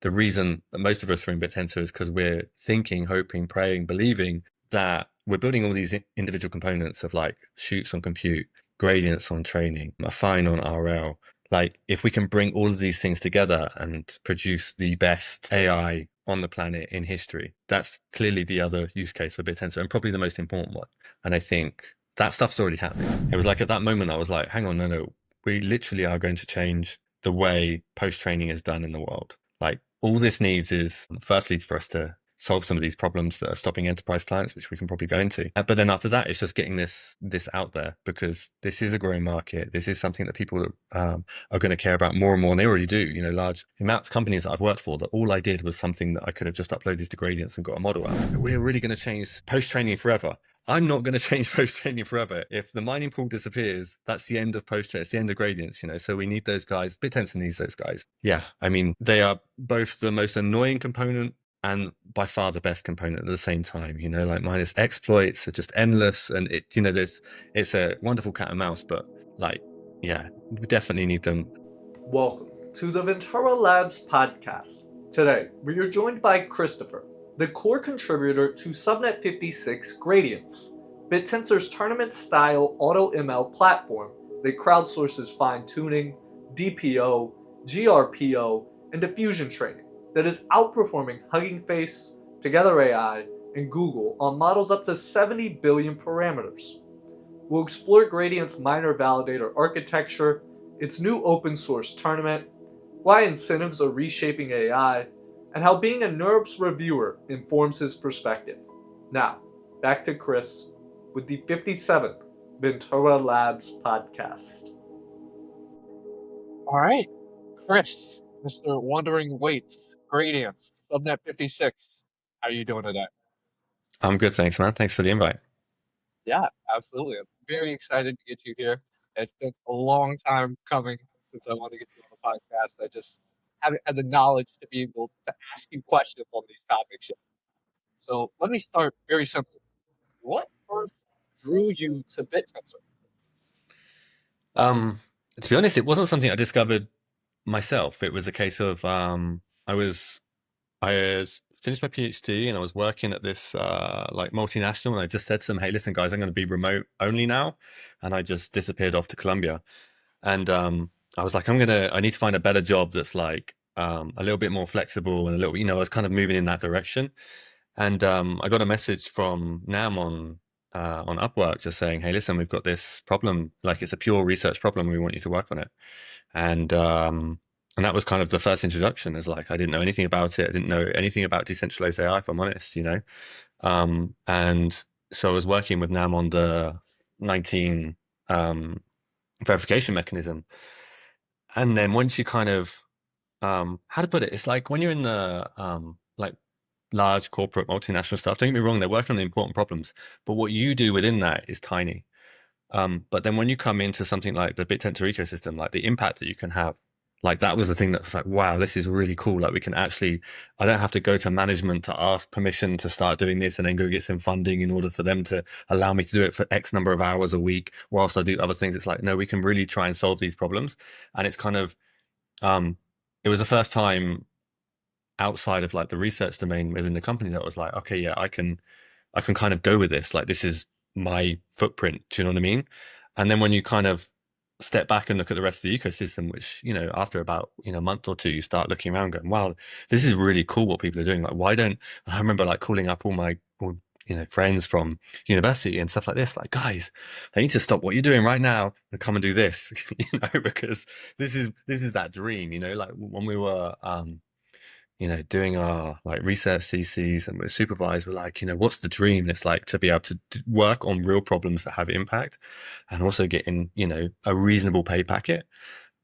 the reason that most of us are in Bittensor is because we're thinking, hoping, praying, believing that we're building all these individual components of like chutes on compute, gradients on training, affine on RL. Like if we can bring all of these things together and produce the best AI on the planet in history, that's clearly the other use case for Bittensor and probably the most important one. And I think that stuff's already happening. It was like at that moment I was like, hang on, no, we literally are going to change the way post-training is done in the world. Like all this needs is firstly for us to solve some of these problems that are stopping enterprise clients, which we can probably go into. But then after that, it's just getting this out there because this is a growing market. This is something that people are going to care about more and more. And they already do. You know, large amount of companies that I've worked for that all I did was something that I could have just uploaded to gradients and got a model out. We're really going to change post-training forever. I'm not going to change post-training forever. If the mining pool disappears, that's the end of post-training. It's the end of gradients, you know, so we need those guys. Bittensor needs those guys. Yeah, I mean, they are both the most annoying component and by far the best component at the same time, you know, like minus exploits are just endless. And it, you know, it's a wonderful cat and mouse, but like, yeah, we definitely need them. Welcome to the Ventura Labs podcast. Today, we are joined by Christopher, the core contributor to Subnet 56 Gradients, Bittensor's tournament-style AutoML platform that crowdsources fine-tuning, DPO, GRPO, and diffusion training that is outperforming Hugging Face, Together AI, and Google on models up to 70 billion parameters. We'll explore Gradient's miner-validator architecture, its new open source tournament, why incentives are reshaping AI, and how being a NeurIPS reviewer informs his perspective. Now, back to Chris with the 57th Ventura Labs podcast. All right, Chris, Mr. WanderingWeights, Gradients, Subnet 56. How are you doing today? I'm good, thanks, man. Thanks for the invite. Yeah, absolutely. I'm very excited to get you here. It's been a long time coming since I wanted to get you on the podcast. I just haven't had the knowledge to be able to ask you questions on these topics yet. So let me start very simple. What first drew you to Bittensor? To be honest, it wasn't something I discovered myself. It was a case of I finished my PhD and I was working at this like multinational, and I just said to them, hey, listen guys, I'm going to be remote only now. And I just disappeared off to Colombia. And I was like, I need to find a better job that's like a little bit more flexible and a little, you know, I was kind of moving in that direction. And I got a message from Nam on Upwork just saying, hey, listen, we've got this problem, like it's a pure research problem. We want you to work on it. And that was kind of the first introduction. Is like, I didn't know anything about it. I didn't know anything about decentralized AI, if I'm honest, you know. And so I was working with Nam on the 19 verification mechanism. And then once you kind of, how to put it, it's like when you're in the like large corporate multinational stuff, don't get me wrong, they're working on the important problems, but what you do within that is tiny. But then when you come into something like the Bittensor ecosystem, like the impact that you can have, like that was the thing that was like, wow, this is really cool. Like we can actually, I don't have to go to management to ask permission to start doing this and then go get some funding in order for them to allow me to do it for X number of hours a week whilst I do other things. It's like, no, we can really try and solve these problems. And it's kind of, it was the first time outside of like the research domain within the company that was like, okay, yeah, I can kind of go with this. Like this is my footprint. Do you know what I mean? And then when you kind of step back and look at the rest of the ecosystem, which, you know, after about, you know, a month or two, you start looking around going, wow, this is really cool what people are doing. Like, why don't, I remember like calling up all you know, friends from university and stuff like this, like, guys, I need to stop what you're doing right now and come and do this, you know, because this is that dream, you know, like when we were, you know, doing our like research theses and we're supervised, we're like, you know, what's the dream? And it's like to be able to work on real problems that have impact and also getting, you know, a reasonable pay packet.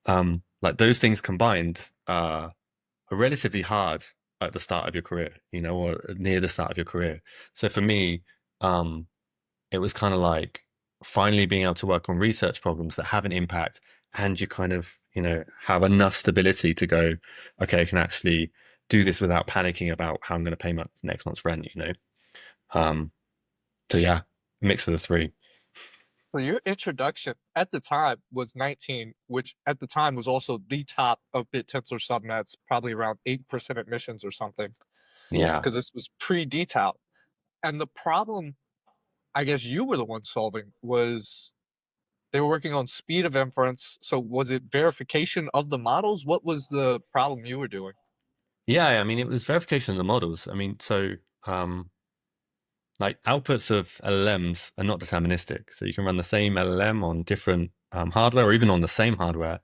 Like those things combined are relatively hard at the start of your career, you know, or near the start of your career. So for me, it was kind of like finally being able to work on research problems that have an impact and you kind of, you know, have enough stability to go, okay, I can actually do this without panicking about how I'm going to pay my next month's rent, you know? So yeah, mix of the three. So your introduction at the time was 19, which at the time was also the top of Bittensor subnets, probably around 8% admissions or something, Yeah. because this was pre-dTAO. And the problem, I guess you were the one solving, was they were working on speed of inference. So was it verification of the models? What was the problem you were doing? Yeah, I mean, it was verification of the models. I mean, so like outputs of LLMs are not deterministic. So you can run the same LLM on different hardware or even on the same hardware.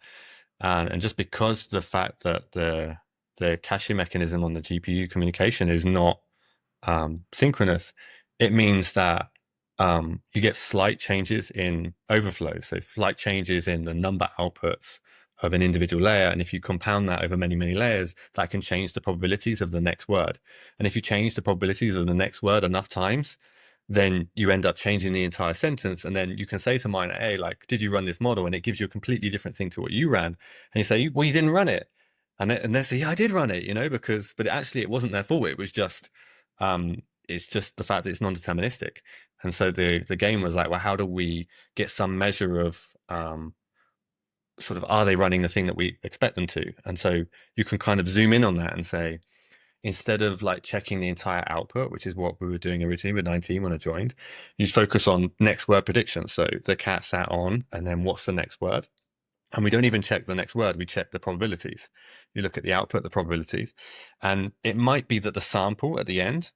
And just because the fact that the caching mechanism on the GPU communication is not synchronous, it means that you get slight changes in overflow. So slight changes in the number outputs of an individual layer. And if you compound that over many, many layers, that can change the probabilities of the next word. And if you change the probabilities of the next word enough times, then you end up changing the entire sentence. And then you can say to miner A, like, did you run this model? And it gives you a completely different thing to what you ran. And you say, well, you didn't run it. And they say, yeah, I did run it, but actually it wasn't their fault. It was just, it's just the fact that it's non-deterministic. And so the game was like, well, how do we get some measure of sort of, are they running the thing that we expect them to? And so you can kind of zoom in on that and say, instead of like checking the entire output, which is what we were doing originally with 19 when I joined, you focus on next word prediction. So the cat sat on, and then what's the next word? And we don't even check the next word, we check the probabilities. You look at the output, the probabilities, and it might be that the sample at the end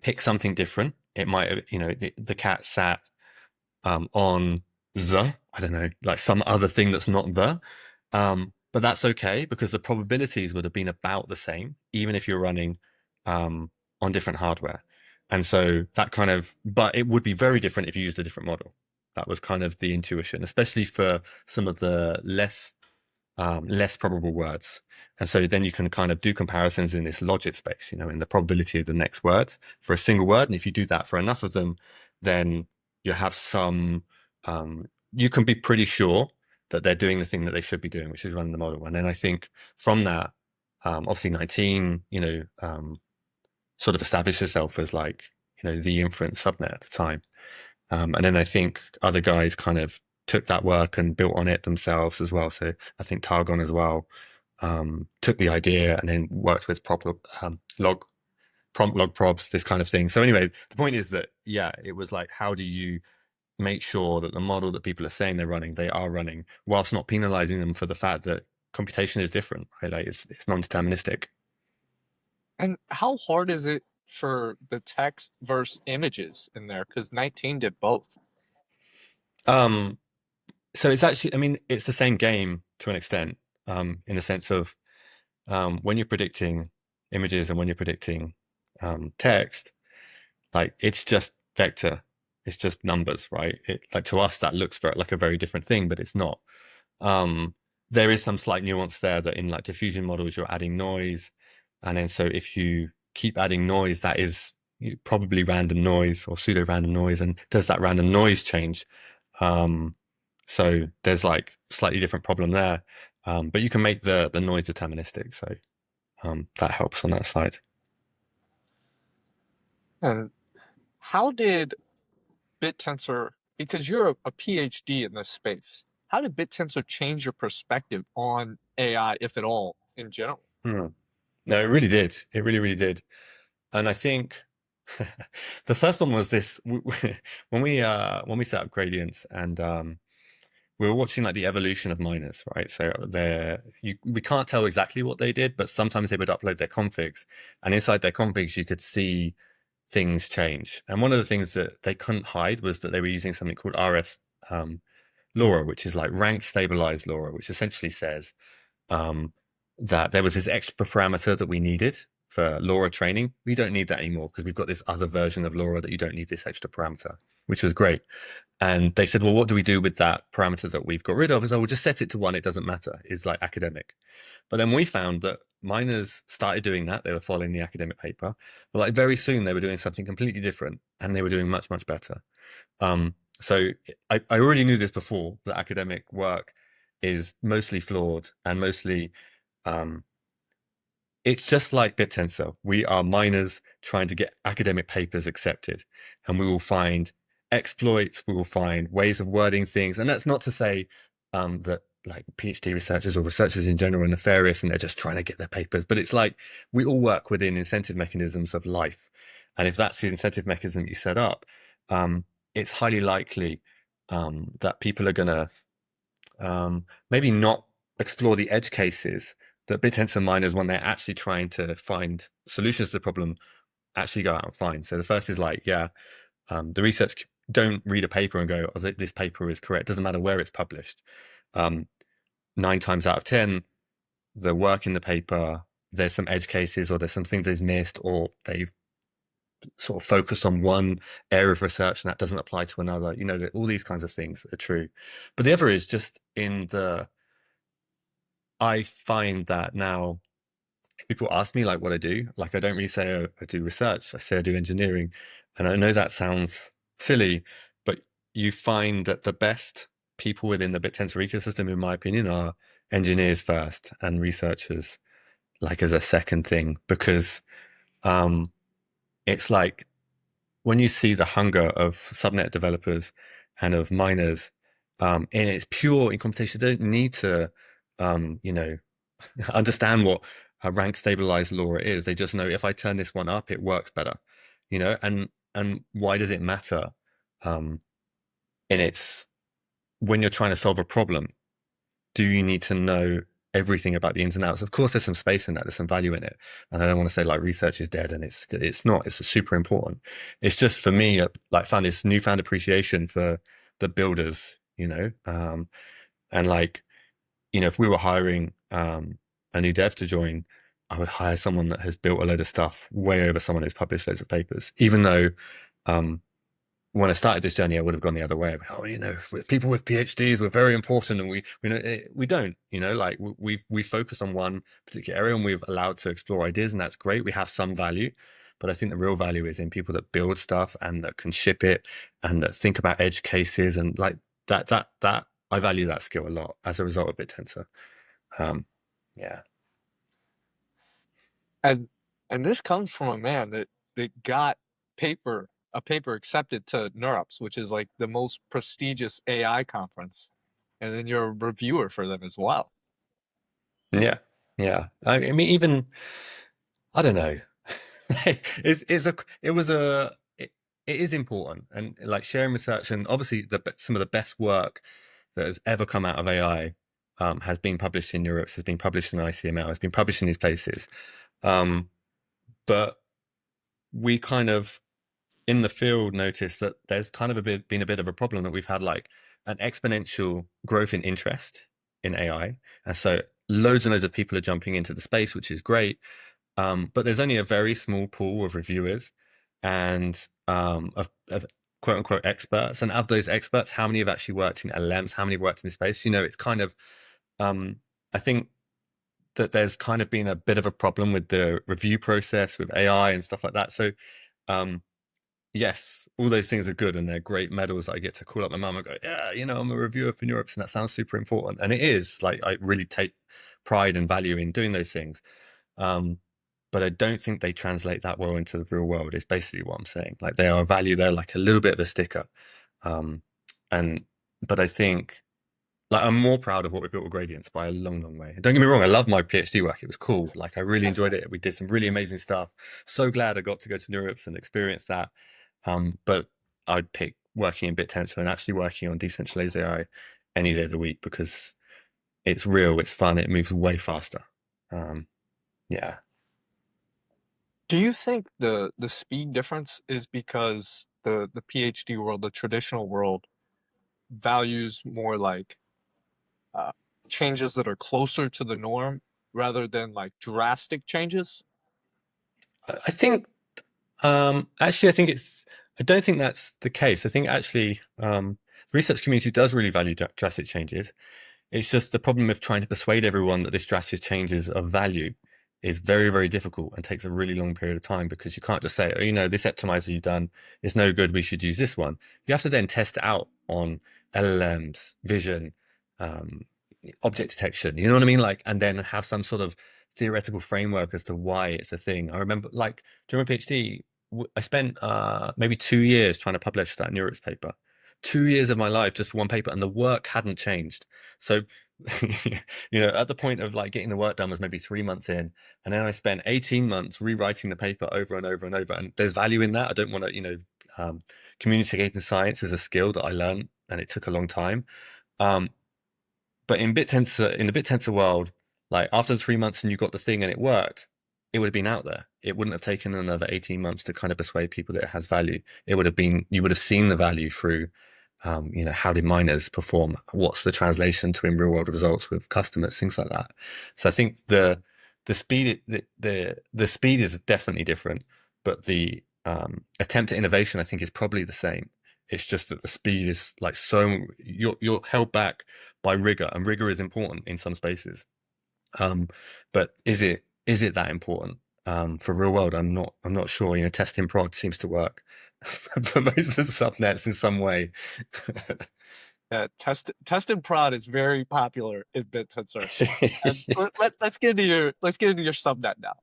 picks something different. It might, the cat sat on I don't know, like some other thing that's not but that's okay because the probabilities would have been about the same, even if you're running on different hardware. And so that but it would be very different if you used a different model. That was kind of the intuition, especially for some of the less probable words. And so then you can kind of do comparisons in this logic space, in the probability of the next word for a single word. And if you do that for enough of them, then you have you can be pretty sure that they're doing the thing that they should be doing, which is running the model. And then I think from that, obviously 19, sort of established itself as like, the inference subnet at the time. And then I think other guys kind of took that work and built on it themselves as well. So I think Targon as well took the idea and then worked with prompt log probs, this kind of thing. So anyway, the point is that, yeah, it was like, how do you make sure that the model that people are saying they are running, whilst not penalizing them for the fact that computation is different, right? Like it's non-deterministic. And how hard is it for the text versus images in there? Because 19 did both. So it's actually, I mean, it's the same game to an extent, in the sense of when you're predicting images and when you're predicting text, like it's just vector, it's just numbers, right? Like to us that looks like a very different thing, but it's not. There is some slight nuance there that in like diffusion models you're adding noise, and then so if you keep adding noise, that is probably random noise or pseudo random noise, and does that random noise change? So there's like slightly different problem there, but you can make the noise deterministic, so that helps on that side. And how did Bittensor, because you're a PhD in this space, how did Bittensor change your perspective on AI, if at all, in general? No, it really did. It really, really did. And I think the first one was this when we set up gradients and we were watching like the evolution of miners, right? So we can't tell exactly what they did, but sometimes they would upload their configs, and inside their configs you could see things change. And one of the things that they couldn't hide was that they were using something called RS LoRa, which is like rank stabilized LoRa, which essentially says that there was this extra parameter that we needed for LoRa training. We don't need that anymore because we've got this other version of LoRa that you don't need this extra parameter, which was great. And they said, well, what do we do with that parameter that we've got rid of? Is, we'll just set it to 1. It doesn't matter. It's like academic. But then we found that miners started doing that. They were following the academic paper. But like very soon they were doing something completely different, and they were doing much, much better. So I already knew this before, that academic work is mostly flawed and mostly it's just like Bittensor. We are miners trying to get academic papers accepted, and we will find exploits, we will find ways of wording things. And that's not to say that like PhD researchers or researchers in general are nefarious and they're just trying to get their papers. But it's like we all work within incentive mechanisms of life. And if that's the incentive mechanism you set up, it's highly likely that people are going to maybe not explore the edge cases that Bittensor miners, when they're actually trying to find solutions to the problem, actually go out and find. So the first is like, the research, don't read a paper and go, oh, this paper is correct. Doesn't matter where it's published. 9 times out of 10, the work in the paper, there's some edge cases or there's some things they've missed, or they've sort of focused on one area of research and that doesn't apply to another. You know, that all these kinds of things are true. But the other is just I find that now people ask me like what I do. Like I don't really say, oh, I do research. I say I do engineering. And I know that sounds silly, but you find that the best people within the Bittensor ecosystem, in my opinion, are engineers first and researchers like as a second thing, because it's like when you see the hunger of subnet developers and of miners, and it's pure in computation, they don't need to, understand what a rank stabilized law is. They just know if I turn this one up, it works better, and why does it matter? And it's when you're trying to solve a problem, do you need to know everything about the ins and outs? Of course, there's some space in that, there's some value in it. And I don't want to say like research is dead, and it's not, it's super important. It's just for me, like found this newfound appreciation for the builders, and like, if we were hiring a new dev to join, I would hire someone that has built a load of stuff way over someone who's published loads of papers, even though when I started this journey, I would have gone the other way. Oh, people with PhDs, we're very important, and we don't. Like we focused on one particular area, and we've allowed to explore ideas, and that's great. We have some value, but I think the real value is in people that build stuff and that can ship it and that think about edge cases, and like that. I value that skill a lot as a result of Bittensor. Yeah. And this comes from a man that got a paper accepted to NeurIPS, which is like the most prestigious AI conference, and then you're a reviewer for them as well. Yeah. I mean, even I don't know. It is important, and like sharing research, and obviously some of the best work that has ever come out of AI has been published in NeurIPS, has been published in ICML, has been published in these places. But we kind of in the field noticed that there's kind of been a bit of a problem, that we've had like an exponential growth in interest in AI, and so loads and loads of people are jumping into the space, which is great. But there's only a very small pool of reviewers and of quote unquote experts. And of those experts, how many have actually worked in LLMs? How many have worked in this space? It's kind of, I think that there's kind of been a bit of a problem with the review process with AI and stuff like that. So, yes, all those things are good, and they're great medals. I get to call up my mum and go, yeah, I'm a reviewer for NeurIPS, and that sounds super important. And it is, like, I really take pride and value in doing those things. But I don't think they translate that well into the real world, is basically what I'm saying. Like, they are a value, they're like a little bit of a sticker. But I think, like, I'm more proud of what we built with Gradients by a long, long way. Don't get me wrong, I love my PhD work. It was cool. Like, I really enjoyed it. We did some really amazing stuff. So glad I got to go to NeurIPS and experience that. But I'd pick working in Bittensor and actually working on Decentralized AI any day of the week, because it's real, it's fun, it moves way faster. Yeah. Do you think the speed difference is because the PhD world, the traditional world, values more like changes that are closer to the norm rather than like drastic changes? I think actually, I don't think that's the case. I think actually research community does really value drastic changes. It's just the problem with trying to persuade everyone that this drastic change is of value is very, very difficult and takes a really long period of time, because you can't just say, oh, this optimizer you've done is no good, we should use this one. You have to then test it out on LLMs, vision, object detection, you know what I mean? Like, and then have some sort of theoretical framework as to why it's a thing. I remember, like, during my PhD, I spent maybe 2 years trying to publish that NeurIPS paper. 2 years of my life just for one paper, and the work hadn't changed. So, at the point of like getting the work done was maybe 3 months in, and then I spent 18 months rewriting the paper over and over and over. And there's value in that. I don't want to, communicating science is a skill that I learned, and it took a long time. But in the Bittensor world, like after the 3 months and you got the thing and it worked, it would have been out there. It wouldn't have taken another 18 months to kind of persuade people that it has value. You would have seen the value through, how did miners perform? What's the translation to in real world results with customers, things like that. So I think the speed, the speed is definitely different, but the attempt at innovation, I think, is probably the same. It's just that the speed is like you're held back by rigor, and rigor is important in some spaces. But is it that important for real world? I'm not sure. Test in prod seems to work for most of the subnets in some way. Yeah, test and prod is very popular in Bittensor. And let's get into your subnet now.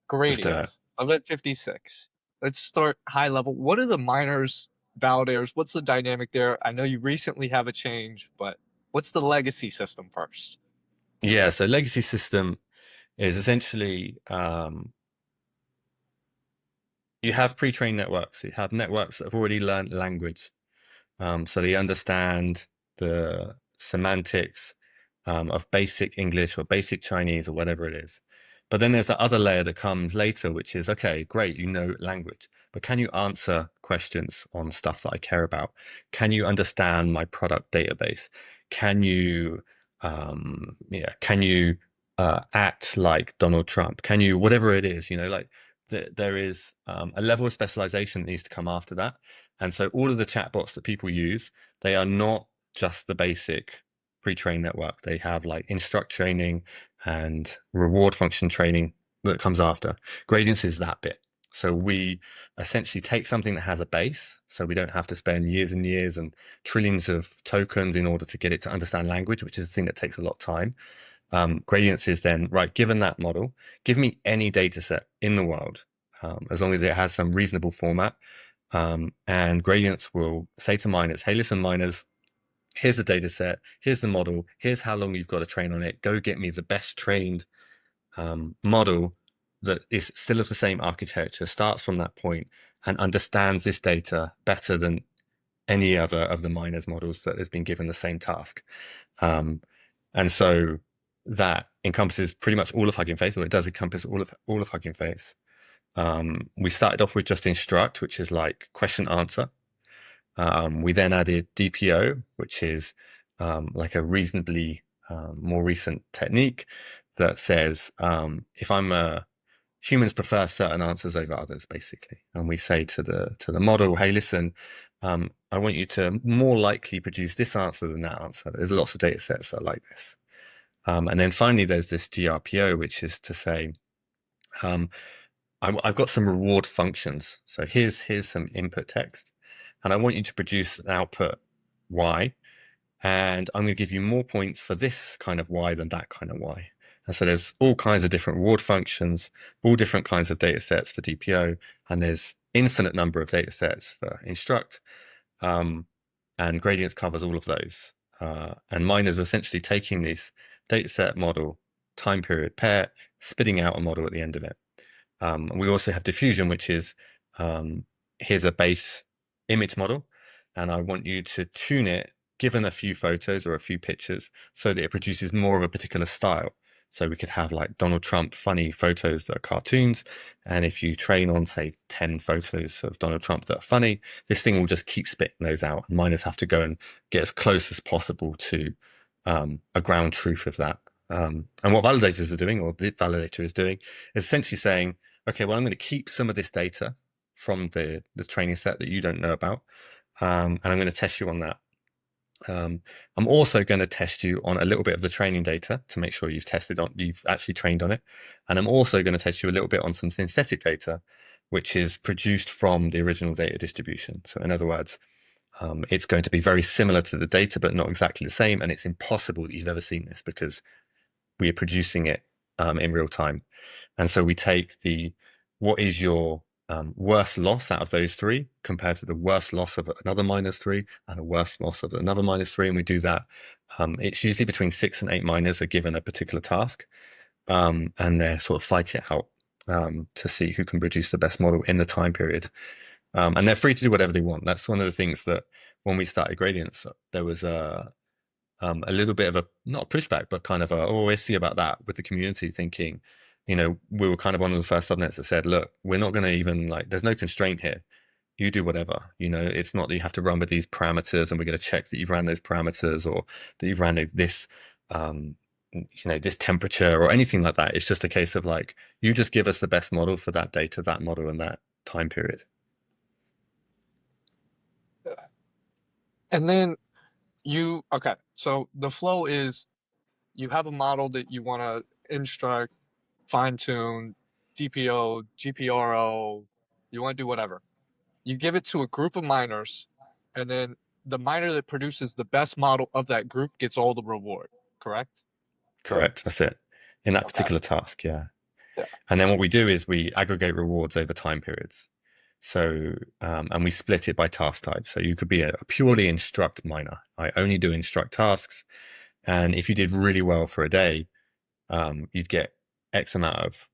Gradients. Subnet 56. Let's start high level. What are the miners, validators? What's the dynamic there? I know you recently have a change, but what's the legacy system first? Yeah, so legacy system is essentially you have pre-trained networks. You have networks that have already learned language, so they understand the semantics of basic English or basic Chinese or whatever it is. But then there's that other layer that comes later, which is, okay, great, you know language, but can you answer questions on stuff that I care about? Can you understand my product database? Can you, act like Donald Trump? Can you, whatever it is, there is a level of specialization that needs to come after that. And so all of the chatbots that people use, they are not just the basic pre-trained network. They have like Instruct training and reward function training that comes after. Gradients is that bit. So we essentially take something that has a base, so we don't have to spend years and years and trillions of tokens in order to get it to understand language, which is a thing that takes a lot of time. Gradients is then, right, given that model, give me any data set in the world, as long as it has some reasonable format. And Gradients will say to miners, hey, listen, miners, here's the data set, here's the model, here's how long you've got to train on it. Go get me the best trained model that is still of the same architecture, starts from that point, and understands this data better than any other of the miners models that has been given the same task. And so that encompasses pretty much all of Hugging Face, or it does encompass all of Hugging Face. We started off with just Instruct, which is like question answer. We then added DPO, which is like a reasonably more recent technique that says if humans prefer certain answers over others, basically, and we say to the model, hey, listen, I want you to more likely produce this answer than that answer. There's lots of data sets that are like this. And then finally, there's this GRPO, which is to say, I've got some reward functions. So here's some input text, and I want you to produce an output Y, and I'm going to give you more points for this kind of Y than that kind of Y. And so there's all kinds of different reward functions, all different kinds of data sets for DPO, and there's infinite number of data sets for Instruct, and Gradients covers all of those. And miners are essentially taking this data set, model, time period, pair, spitting out a model at the end of it. We also have diffusion, which is here's a base image model, and I want you to tune it given a few photos or a few pictures so that it produces more of a particular style. So we could have like Donald Trump funny photos that are cartoons, and if you train on, say, 10 photos of Donald Trump that are funny, this thing will just keep spitting those out, and miners have to go and get as close as possible to a ground truth of that. And what validators are doing, or the validator is doing, is essentially saying, okay, well, I'm going to keep some of this data from the training set that you don't know about, and I'm going to test you on that. I'm also going to test you on a little bit of the training data to make sure you've actually trained on it. And I'm also going to test you a little bit on some synthetic data, which is produced from the original data distribution. So in other words, it's going to be very similar to the data, but not exactly the same. And it's impossible that you've ever seen this because we are producing it in real time. And so we take what is your worst loss out of those three compared to the worst loss of another -3 and a worst loss of another -3. And we do that. It's usually between 6 and 8 miners are given a particular task, and they sort of fight it out to see who can produce the best model in the time period. And they're free to do whatever they want. That's one of the things that when we started Gradients, there was a little bit of a, not a pushback, but kind of a, oh, I see about that with the community thinking, we were kind of one of the first subnets that said, look, we're not going to even there's no constraint here. You do whatever, it's not that you have to run with these parameters and we're going to check that you've ran those parameters or that you've ran this, this temperature or anything like that. It's just a case of you just give us the best model for that data, that model, and that time period. And then so the flow is you have a model that you want to instruct, fine tune, GPO, GPRO, you want to do whatever. You give it to a group of miners, and then the miner that produces the best model of that group gets all the reward, correct? Correct. That's it. In that particular task, yeah. Yeah. And then what we do is we aggregate rewards over time periods. So, and we split it by task type. So you could be a purely instruct miner. I only do instruct tasks. And if you did really well for a day, you'd get X amount of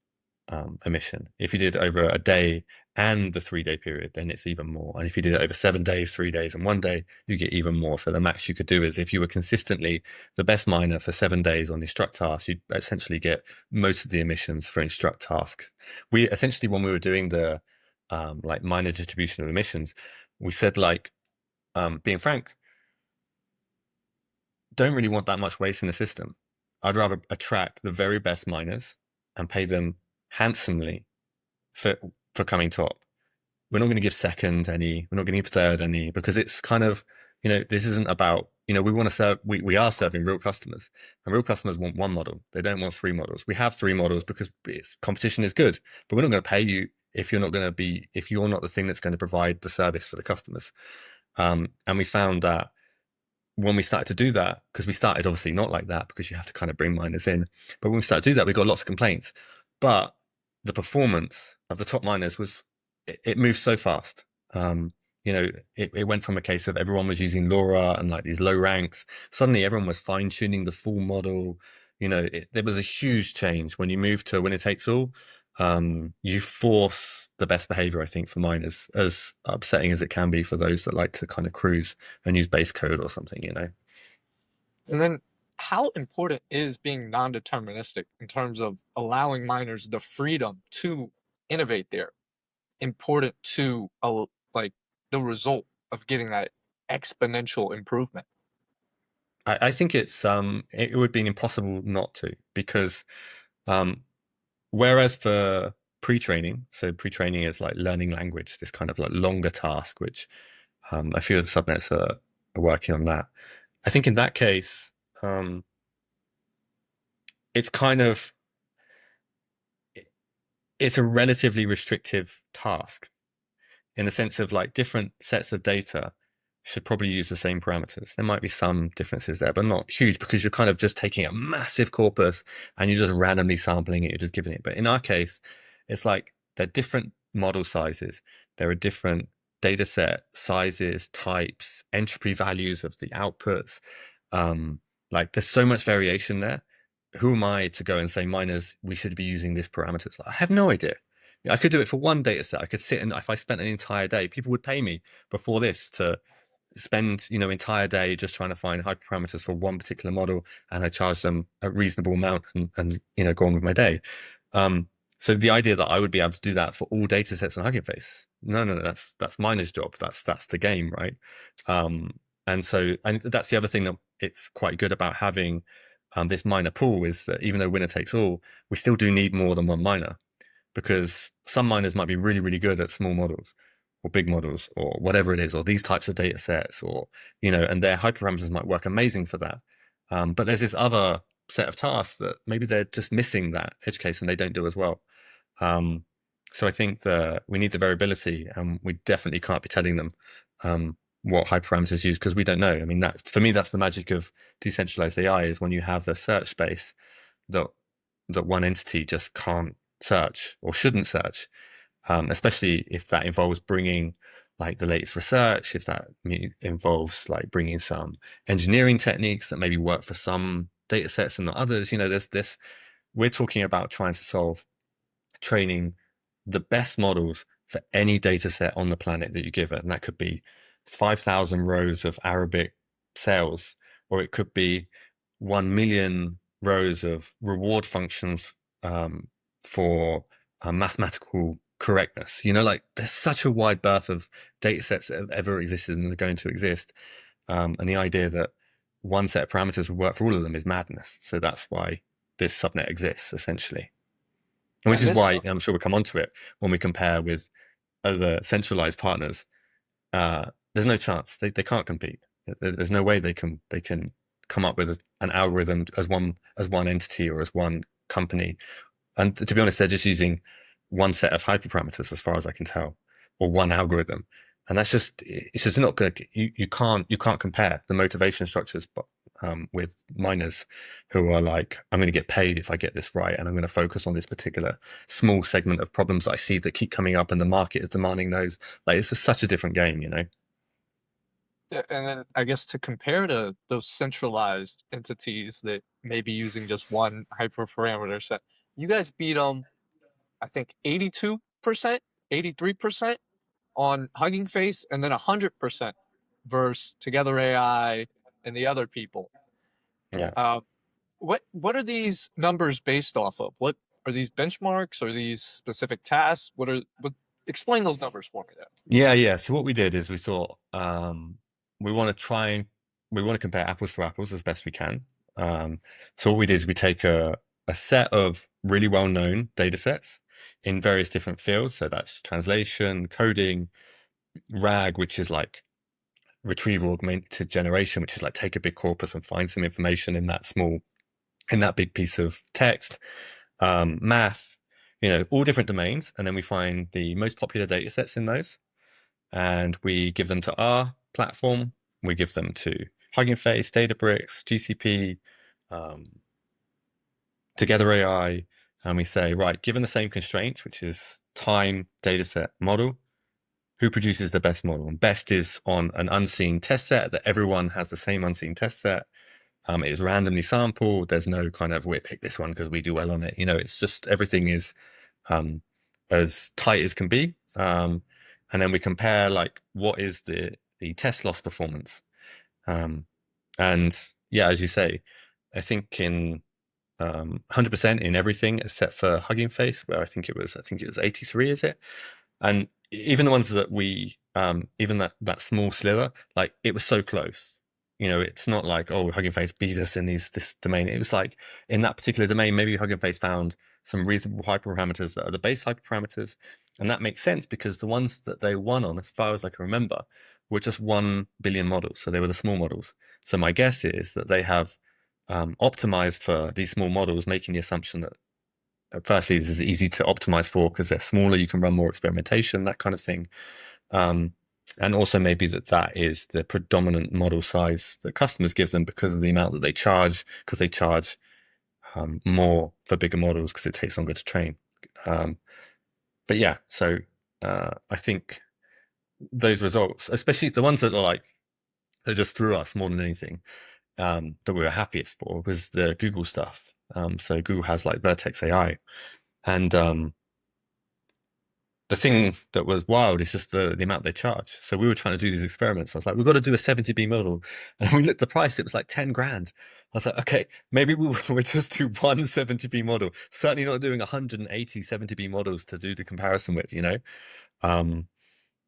emission. If you did over a day and the 3-day period, then it's even more. And if you did it over 7 days, 3 days, and 1 day, you get even more. So the max you could do is if you were consistently the best miner for 7 days on instruct tasks, you'd essentially get most of the emissions for instruct tasks. We essentially, when we were doing the miner distribution of emissions, we said being frank, don't really want that much waste in the system. I'd rather attract the very best miners and pay them handsomely for coming top. We're not going to give second any, we're not going to give third any, because it's kind of, this isn't about, we want to serve, we are serving real customers, and real customers want one model. They don't want 3 models. We have 3 models because competition is good, but we're not going to pay you if you're not the thing that's going to provide the service for the customers. And we found that when we started to do that, because we started obviously not like that, because you have to kind of bring miners in, but when we started to do that, we got lots of complaints. But the performance of the top miners it moved so fast. It went from a case of everyone was using LoRa and these low ranks. Suddenly everyone was fine tuning the full model. There was a huge change when you move to winner takes all. You force the best behavior, I think, for miners, as upsetting as it can be for those that like to kind of cruise and use base code or something, And then how important is being non-deterministic in terms of allowing miners the freedom to innovate there? Important to the result of getting that exponential improvement. I think it would be impossible not to, because whereas for pre-training, so pre-training is learning language, this kind of longer task, which a few of the subnets are working on that. I think in that case, it's a relatively restrictive task in the sense of different sets of data should probably use the same parameters. There might be some differences there, but not huge, because you're kind of just taking a massive corpus and you're just randomly sampling it, you're just giving it. But in our case, it's they're different model sizes. There are different data set sizes, types, entropy values of the outputs. There's so much variation there. Who am I to go and say, miners, we should be using this parameters? I have no idea. I could do it for one data set. I could sit and if I spent an entire day, people would pay me before this to spend entire day just trying to find hyperparameters for one particular model, and I charge them a reasonable amount and go on with my day. So the idea that I would be able to do that for all data sets on Hugging Face, no, that's miner's job. That's the game, right? And that's the other thing that it's quite good about having this miner pool, is that even though winner takes all, we still do need more than one miner, because some miners might be really, really good at small models or big models or whatever it is, or these types of data sets, or, and their hyperparameters might work amazing for that. But there's this other set of tasks that maybe they're just missing that edge case and they don't do as well. So I think that we need the variability, and we definitely can't be telling them what hyperparameters use, because we don't know. I mean, for me, that's the magic of decentralized AI, is when you have the search space that one entity just can't search or shouldn't search. especially if that involves bringing like the latest research, if that involves like bringing some engineering techniques that maybe work for some data sets and not others. There's this, we're talking about trying to solve training the best models for any data set on the planet that you give it. And that could be 5,000 rows of Arabic sales, or it could be 1 million rows of reward functions for mathematical correctness. Like there's such a wide berth of data sets that have ever existed and are going to exist. And the idea that one set of parameters will work for all of them is madness. So that's why this subnet exists, essentially. Which is why I'm sure we'll come onto it when we compare with other centralized partners. There's no chance they can't compete. There's no way they can come up with an algorithm as one entity or as one company. And to be honest, they're just using one set of hyperparameters, as far as I can tell, or one algorithm. And it's just not good. You can't compare the motivation structures, but with miners who are like, I'm going to get paid if I get this right, and I'm going to focus on this particular small segment of problems I see that keep coming up, and the market is demanding those. Like, it's just such a different game, And then I guess to compare to those centralized entities that may be using just one hyperparameter set, you guys beat them, I think 82%, 83% on Hugging Face, and then 100% versus Together AI and the other people. Yeah. What are these numbers based off of? What are these benchmarks? Are these specific tasks? Explain those numbers for me there. Yeah. So what we did is we thought we want to compare apples to apples as best we can. So what we did is we take a set of really well-known data sets in various different fields. So that's translation, coding, RAG, which is like retrieval augmented generation, which is like take a big corpus and find some information in that big piece of text, math, all different domains. And then we find the most popular data sets in those, and we give them to our platform. We give them to Hugging Face, Databricks, GCP, Together AI, and we say, right, given the same constraints, which is time, dataset, model, who produces the best model? And best is on an unseen test set that everyone has the same unseen test set. It is randomly sampled. There's no kind of, we pick this one because we do well on it. It's just everything is as tight as can be. And then we compare like what is the test loss performance. And yeah, as you say, I think in 100% in everything except for Hugging Face, where I think it was 83, is it? And even the ones that we even that small sliver, like it was so close. It's not like, oh, Hugging Face beat us in this domain. It was like in that particular domain, maybe Hugging Face found some reasonable hyperparameters that are the base hyperparameters. And that makes sense because the ones that they won on, as far as I can remember, were just 1 billion models. So they were the small models. So my guess is that they have optimized for these small models, making the assumption that firstly, this is easy to optimize for because they're smaller, you can run more experimentation, that kind of thing. And also maybe that is the predominant model size that customers give them because of the amount that they charge, because they charge more for bigger models because it takes longer to train. But yeah, so I think those results, especially the ones that are like, that just threw us more than anything, that we were happiest for was the Google stuff. So Google has like Vertex AI, and the thing that was wild is just the amount they charge. So we were trying to do these experiments. I was like, we've got to do a 70B model, and we looked at the price. It was like 10 grand. I was like, okay, maybe we'll just do one 70B model. Certainly not doing 180 70B models to do the comparison with,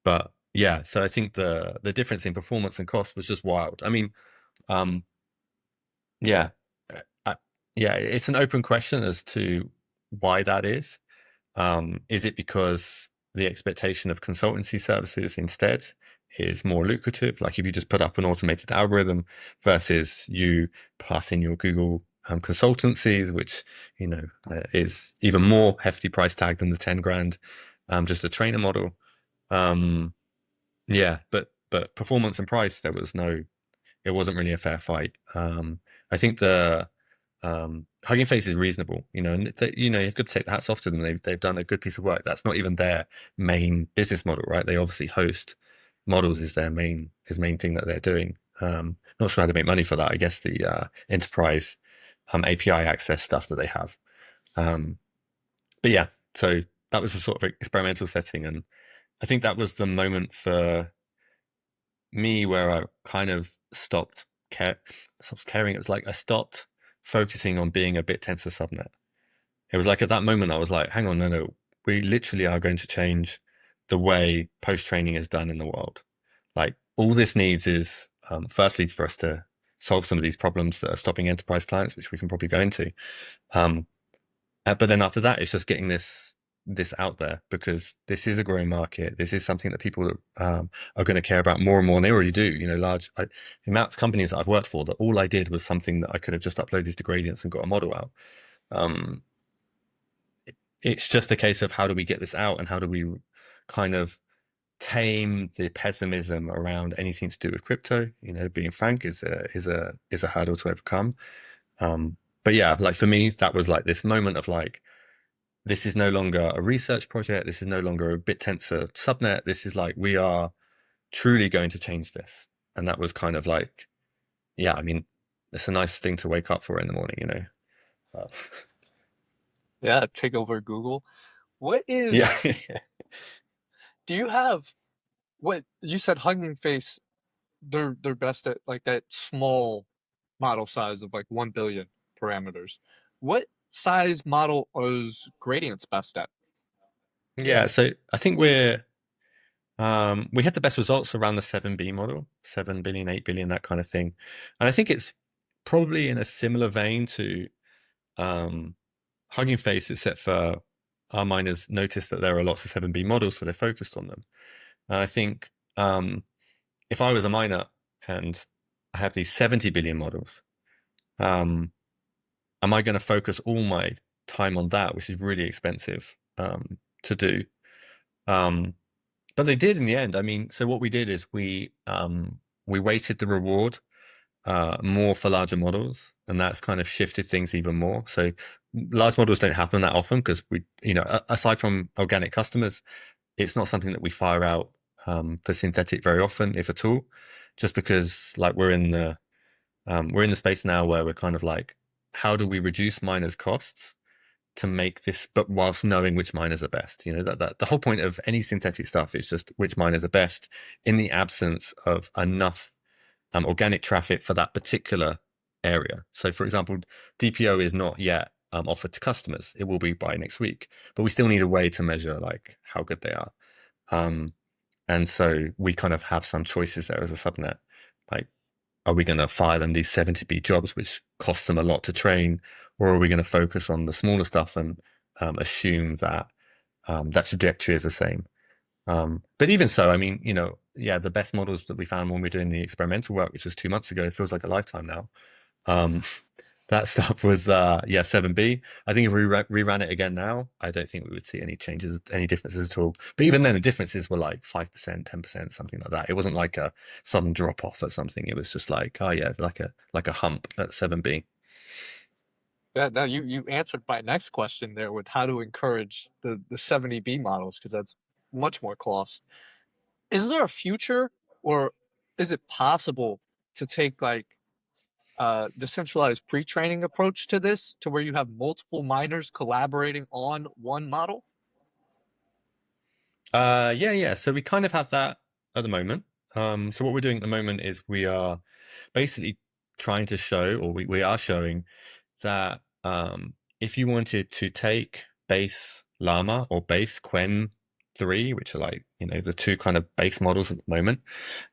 But yeah, so I think the difference in performance and cost was just wild. I mean, yeah, yeah, it's an open question as to why that is. Is it because the expectation of consultancy services instead is more lucrative? Like if you just put up an automated algorithm versus you pass in your Google consultancies, which, is even more hefty price tag than the 10 grand, just a trainer model. Yeah, but performance and price, it wasn't really a fair fight. I think the Hugging Face is reasonable, and you've got to take the hats off to them. They've done a good piece of work. That's not even their main business model, right? They obviously host models is their main thing that they're doing. Not sure how they make money for that. I guess the enterprise API access stuff that they have. But yeah, so that was a sort of experimental setting, and I think that was the moment for me where I kind of stopped caring. It was like I stopped focusing on being a Bittensor subnet. It was like at that moment I was like, hang on, no, we literally are going to change the way post-training is done in the world. Like all this needs is firstly for us to solve some of these problems that are stopping enterprise clients, which we can probably go into. But then after that, it's just getting this out there, because this is a growing market. This is something that people are going to care about more and more, and they already do. The amount of companies that I've worked for, that all I did was something that I could have just uploaded to Gradients and got a model out. It's just a case of how do we get this out, and how do we kind of tame the pessimism around anything to do with crypto. Being frank is a hurdle to overcome. But yeah, like for me, that was like this moment of like, this is no longer a research project. This is no longer a Bittensor subnet. This is like, we are truly going to change this. And that was kind of like, yeah, I mean, it's a nice thing to wake up for in the morning, Yeah, take over Google. What is? Yeah. Do you have what you said? Hugging Face, they're best at like that small model size of like 1 billion parameters. What size model is Gradients best at? Yeah. So I think we had the best results around the 7B model, 7 billion, 8 billion, that kind of thing. And I think it's probably in a similar vein to Hugging Face, except for our miners noticed that there are lots of 7B models, so they're focused on them. And I think if I was a miner and I have these 70 billion models, am I going to focus all my time on that, which is really expensive to do? But they did in the end. I mean, so what we did is we weighted the reward more for larger models, and that's kind of shifted things even more. So large models don't happen that often because we, aside from organic customers, it's not something that we fire out for synthetic very often, if at all, just because like we're in the space now where we're kind of like, how do we reduce miners' costs to make this, but whilst knowing which miners are best? That the whole point of any synthetic stuff is just which miners are best in the absence of enough organic traffic for that particular area. So for example, DPO is not yet offered to customers. It will be by next week, but we still need a way to measure like how good they are. And so we kind of have some choices there as a subnet. Like, are we going to fire them these 70B jobs, which cost them a lot to train, or are we going to focus on the smaller stuff and assume that that trajectory is the same? But even so, I mean, the best models that we found when we were doing the experimental work, which was 2 months ago, it feels like a lifetime now. That stuff was 7B. I think if we reran it again now, I don't think we would see any changes, any differences at all. But even then, the differences were like 5%, 10%, something like that. It wasn't like a sudden drop off or something. It was just like, oh yeah, like a hump at 7B. Yeah, no, you answered my next question there with how to encourage the 70B models, because that's much more cost. Is there a future, or is it possible to take like decentralized pre-training approach to this, to where you have multiple miners collaborating on one model? Yeah. So we kind of have that at the moment. So what we're doing at the moment is we are basically trying to show, or we are showing that if you wanted to take base llama or base quen 3, which are like the two kind of base models at the moment,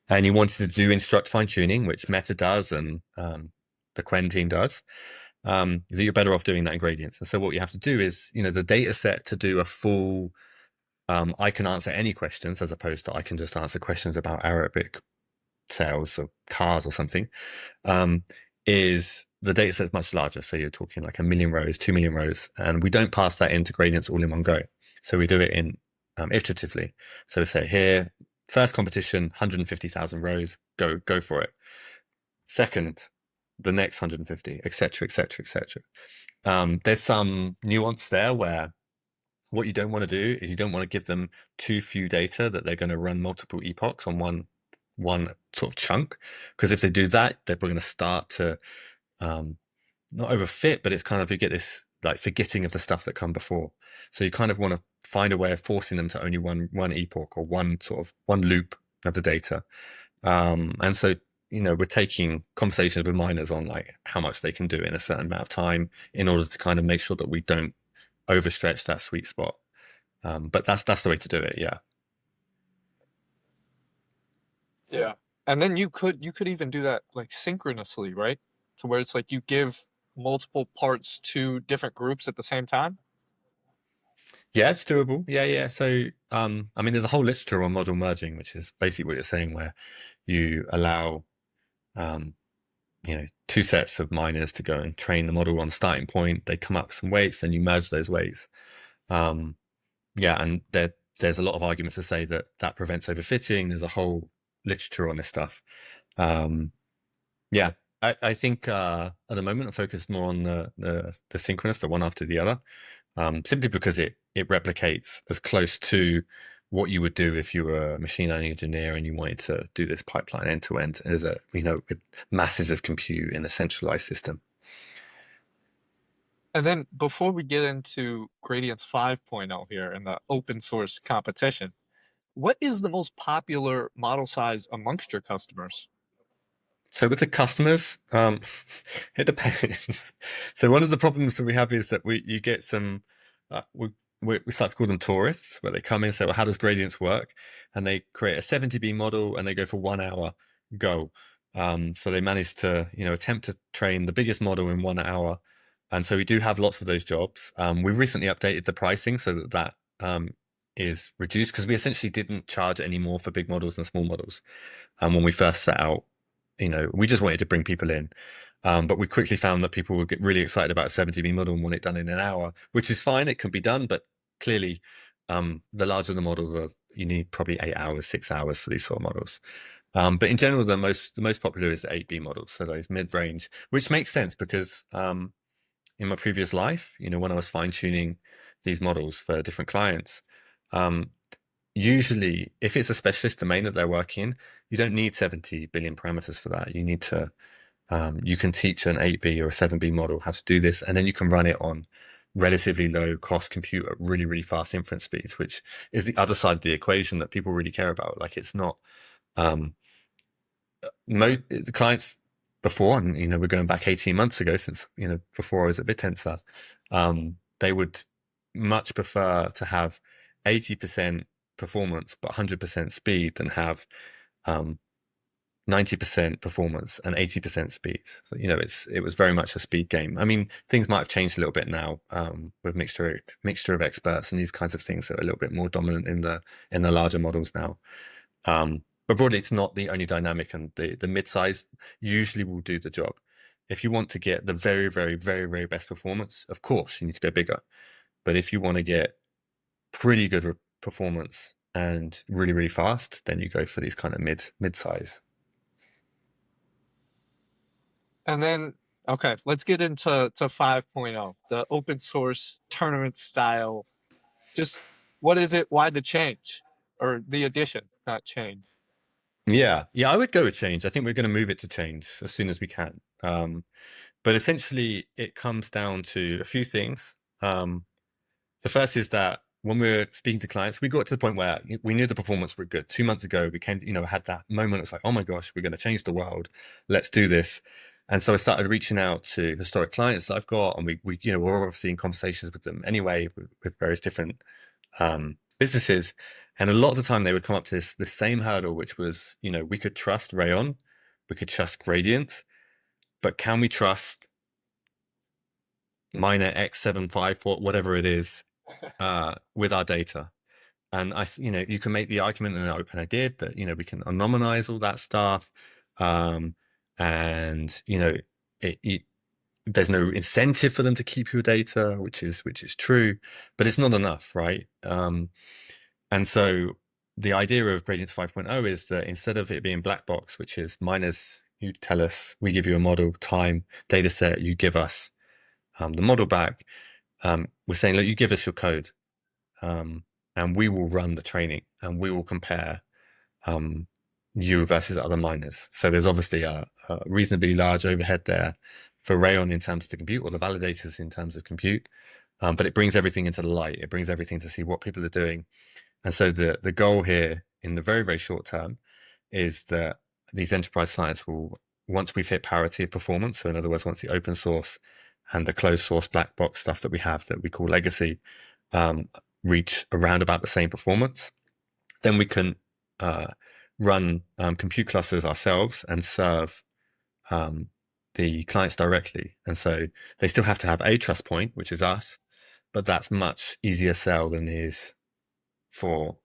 and you wanted to do instruct fine tuning, which Meta does and the quen team does, that you're better off doing that in gradients. And so what you have to do is the data set to do a full I can answer any questions, as opposed to I can just answer questions about Arabic sales or cars or something, is the data set's much larger. So you're talking like 1 million rows, 2 million rows, and we don't pass that into gradients all in one go. So we do it in iteratively. So we say here, first competition, 150,000 rows, go for it. Second the next 150, etc., etc., etc. There's some nuance there where what you don't want to do is you don't want to give them too few data that they're going to run multiple epochs on one sort of chunk, because if they do that, they're going to start to not overfit, but it's kind of, you get this like forgetting of the stuff that come before. So you kind of want to find a way of forcing them to only one epoch or one loop of the data. And so, we're taking conversations with miners on like how much they can do in a certain amount of time in order to kind of make sure that we don't overstretch that sweet spot. But that's the way to do it. Yeah. Yeah. And then you could even do that like synchronously, right? To where it's like you give multiple parts to different groups at the same time. Yeah, it's doable. Yeah. So, there's a whole literature on model merging, which is basically what you're saying, where you allow, two sets of miners to go and train the model on starting point. They come up with some weights, then you merge those weights. And there's a lot of arguments to say that prevents overfitting. There's a whole literature on this stuff. I think at the moment I'm focused more on the synchronous, the one after the other, simply because it replicates as close to what you would do if you were a machine learning engineer and you wanted to do this pipeline end to end as with masses of compute in a centralized system. And then before we get into Gradients 5.0 here and the open source competition, what is the most popular model size amongst your customers? So with the customers, it depends. So one of the problems that we have is that you get some, we start to call them tourists, where they come in and say, well, how does gradients work? And they create a 70B model and they go for 1 hour, go. So they manage to, attempt to train the biggest model in 1 hour. And so we do have lots of those jobs. We've recently updated the pricing so that is reduced, because we essentially didn't charge any more for big models than small models. When we first set out, we just wanted to bring people in. But we quickly found that people would get really excited about a 70B model and want it done in an hour, which is fine. It can be done, but clearly the larger the models, you need probably 8 hours, 6 hours for these sort of models. But in general, the most popular is the 8B models, so those mid-range, which makes sense because in my previous life, when I was fine-tuning these models for different clients, usually if it's a specialist domain that they're working in, you don't need 70 billion parameters for that. You need to, you can teach an 8B or a 7B model how to do this, and then you can run it on relatively low cost compute at really, really fast inference speeds, which is the other side of the equation that people really care about. Like, it's not, the clients before, and we're going back 18 months ago, since before I was at Bittensor, they would much prefer to have 80% performance but 100% speed than have 90% performance and 80% speed. So it was very much a speed game. Things might have changed a little bit now with mixture of experts, and these kinds of things are a little bit more dominant in the larger models now. But broadly, it's not the only dynamic, and the mid-size usually will do the job. If you want to get the very, very, very, very best performance, of course, you need to go bigger. But if you want to get pretty good performance and really, really fast, then you go for these kind of mid-size. And then, okay, let's get into 5.0, the open source tournament style. Just what is it? Why the change, or the addition, not change? Yeah, I would go with change. I think we're going to move it to change as soon as we can. But essentially, it comes down to a few things. The first is that when we're speaking to clients, we got to the point where we knew the performance were good. 2 months ago, we came, had that moment. It's like, oh my gosh, we're going to change the world. Let's do this. And so I started reaching out to historic clients that I've got, and we're obviously in conversations with them anyway, with various different businesses. And a lot of the time they would come up to this same hurdle, which was, we could trust Rayon, we could trust gradients, but can we trust miner X75, whatever it is, with our data? And you can make the argument, and I did, that we can anonymize all that stuff, and there's no incentive for them to keep your data, which is true, but it's not enough, right? And so the idea of Gradients 5.0 is that instead of it being black box, which is miners You tell us, we give you a model, time, data set, you give us the model back. We're saying, look, you give us your code, and we will run the training, and we will compare you versus other miners. So there's obviously a reasonably large overhead there for Rayon in terms of the compute, or the validators in terms of compute, but it brings everything into the light. It brings everything to see what people are doing. And so the goal here in the very, very short term is that these enterprise clients will, once we've hit parity of performance, so in other words, once the open source and the closed source black box stuff that we have that we call legacy reach around about the same performance, then we can run compute clusters ourselves and serve the clients directly. And so they still have to have a trust point, which is us, but that's much easier sell than is for,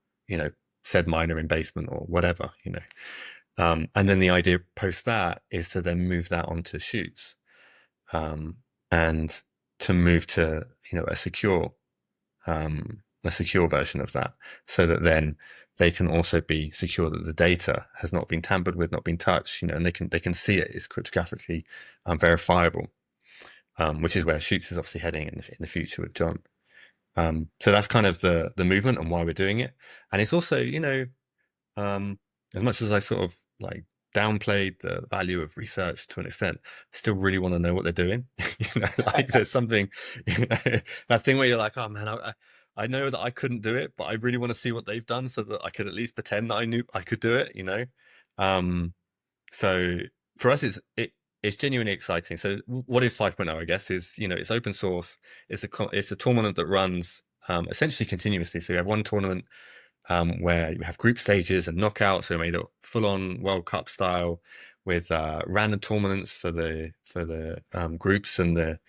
said miner in basement or whatever, and then the idea post that is to then move that onto Chutes, and to move to, a secure version of that, so that then they can also be secure that the data has not been tampered with, not been touched, and they can see it is cryptographically verifiable, which is where Chutes is obviously heading in the future with John. So that's kind of the movement and why we're doing it. And it's also, as much as I sort of like downplayed the value of research to an extent, I still really want to know what they're doing. Like there's something, that thing where you're like, oh man, I know that I couldn't do it, but I really want to see what they've done so that I could at least pretend that I knew I could do it, So for us, it's genuinely exciting. So what is 5.0, I guess, is, it's open source. It's a tournament that runs essentially continuously. So you have one tournament where you have group stages and knockouts. So we made it full-on World Cup style with random tournaments for the groups and the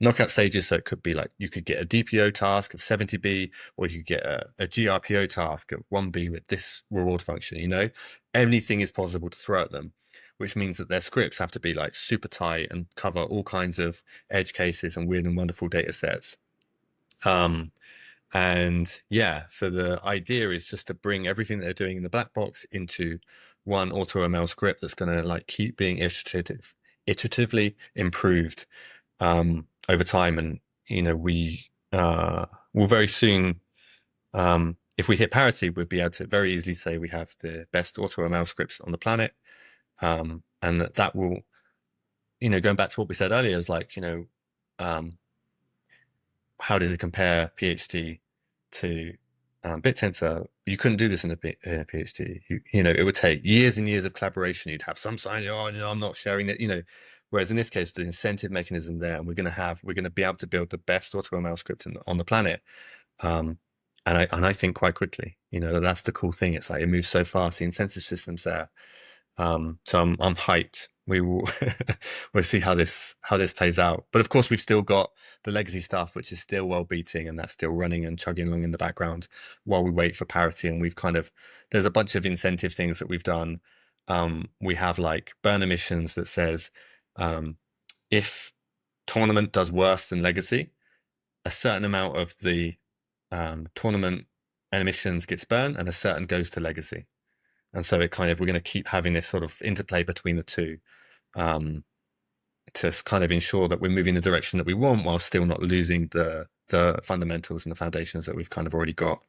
knockout stages. So it could be like you could get a DPO task of 70B, or you could get a GRPO task of 1B with this reward function. Everything is possible to throw at them, which means that their scripts have to be like super tight and cover all kinds of edge cases and weird and wonderful data sets. And yeah, so the idea is just to bring everything they're doing in the black box into one AutoML script that's going to like keep being iteratively improved over time. And we will very soon, if we hit parity, we'll be able to very easily say we have the best AutoML scripts on the planet, and that will, going back to what we said earlier, is like, how does it compare PhD to Bittensor? You couldn't do this in a PhD. It would take years and years of collaboration. You'd have some sign, I'm not sharing it, Whereas in this case, the incentive mechanism there, and we're going to be able to build the best AutoML script on the planet, and I think quite quickly. That's the cool thing. It's like it moves so fast. The incentive system's there. So I'm hyped. We will we'll see how this plays out. But of course, we've still got the legacy stuff, which is still well beating, and that's still running and chugging along in the background while we wait for parity. And there's a bunch of incentive things that we've done. We have like burn emissions that says if tournament does worse than legacy, a certain amount of the tournament emissions gets burned and a certain goes to legacy. And so we're going to keep having this sort of interplay between the two, to kind of ensure that we're moving the direction that we want while still not losing the fundamentals and the foundations that we've kind of already got.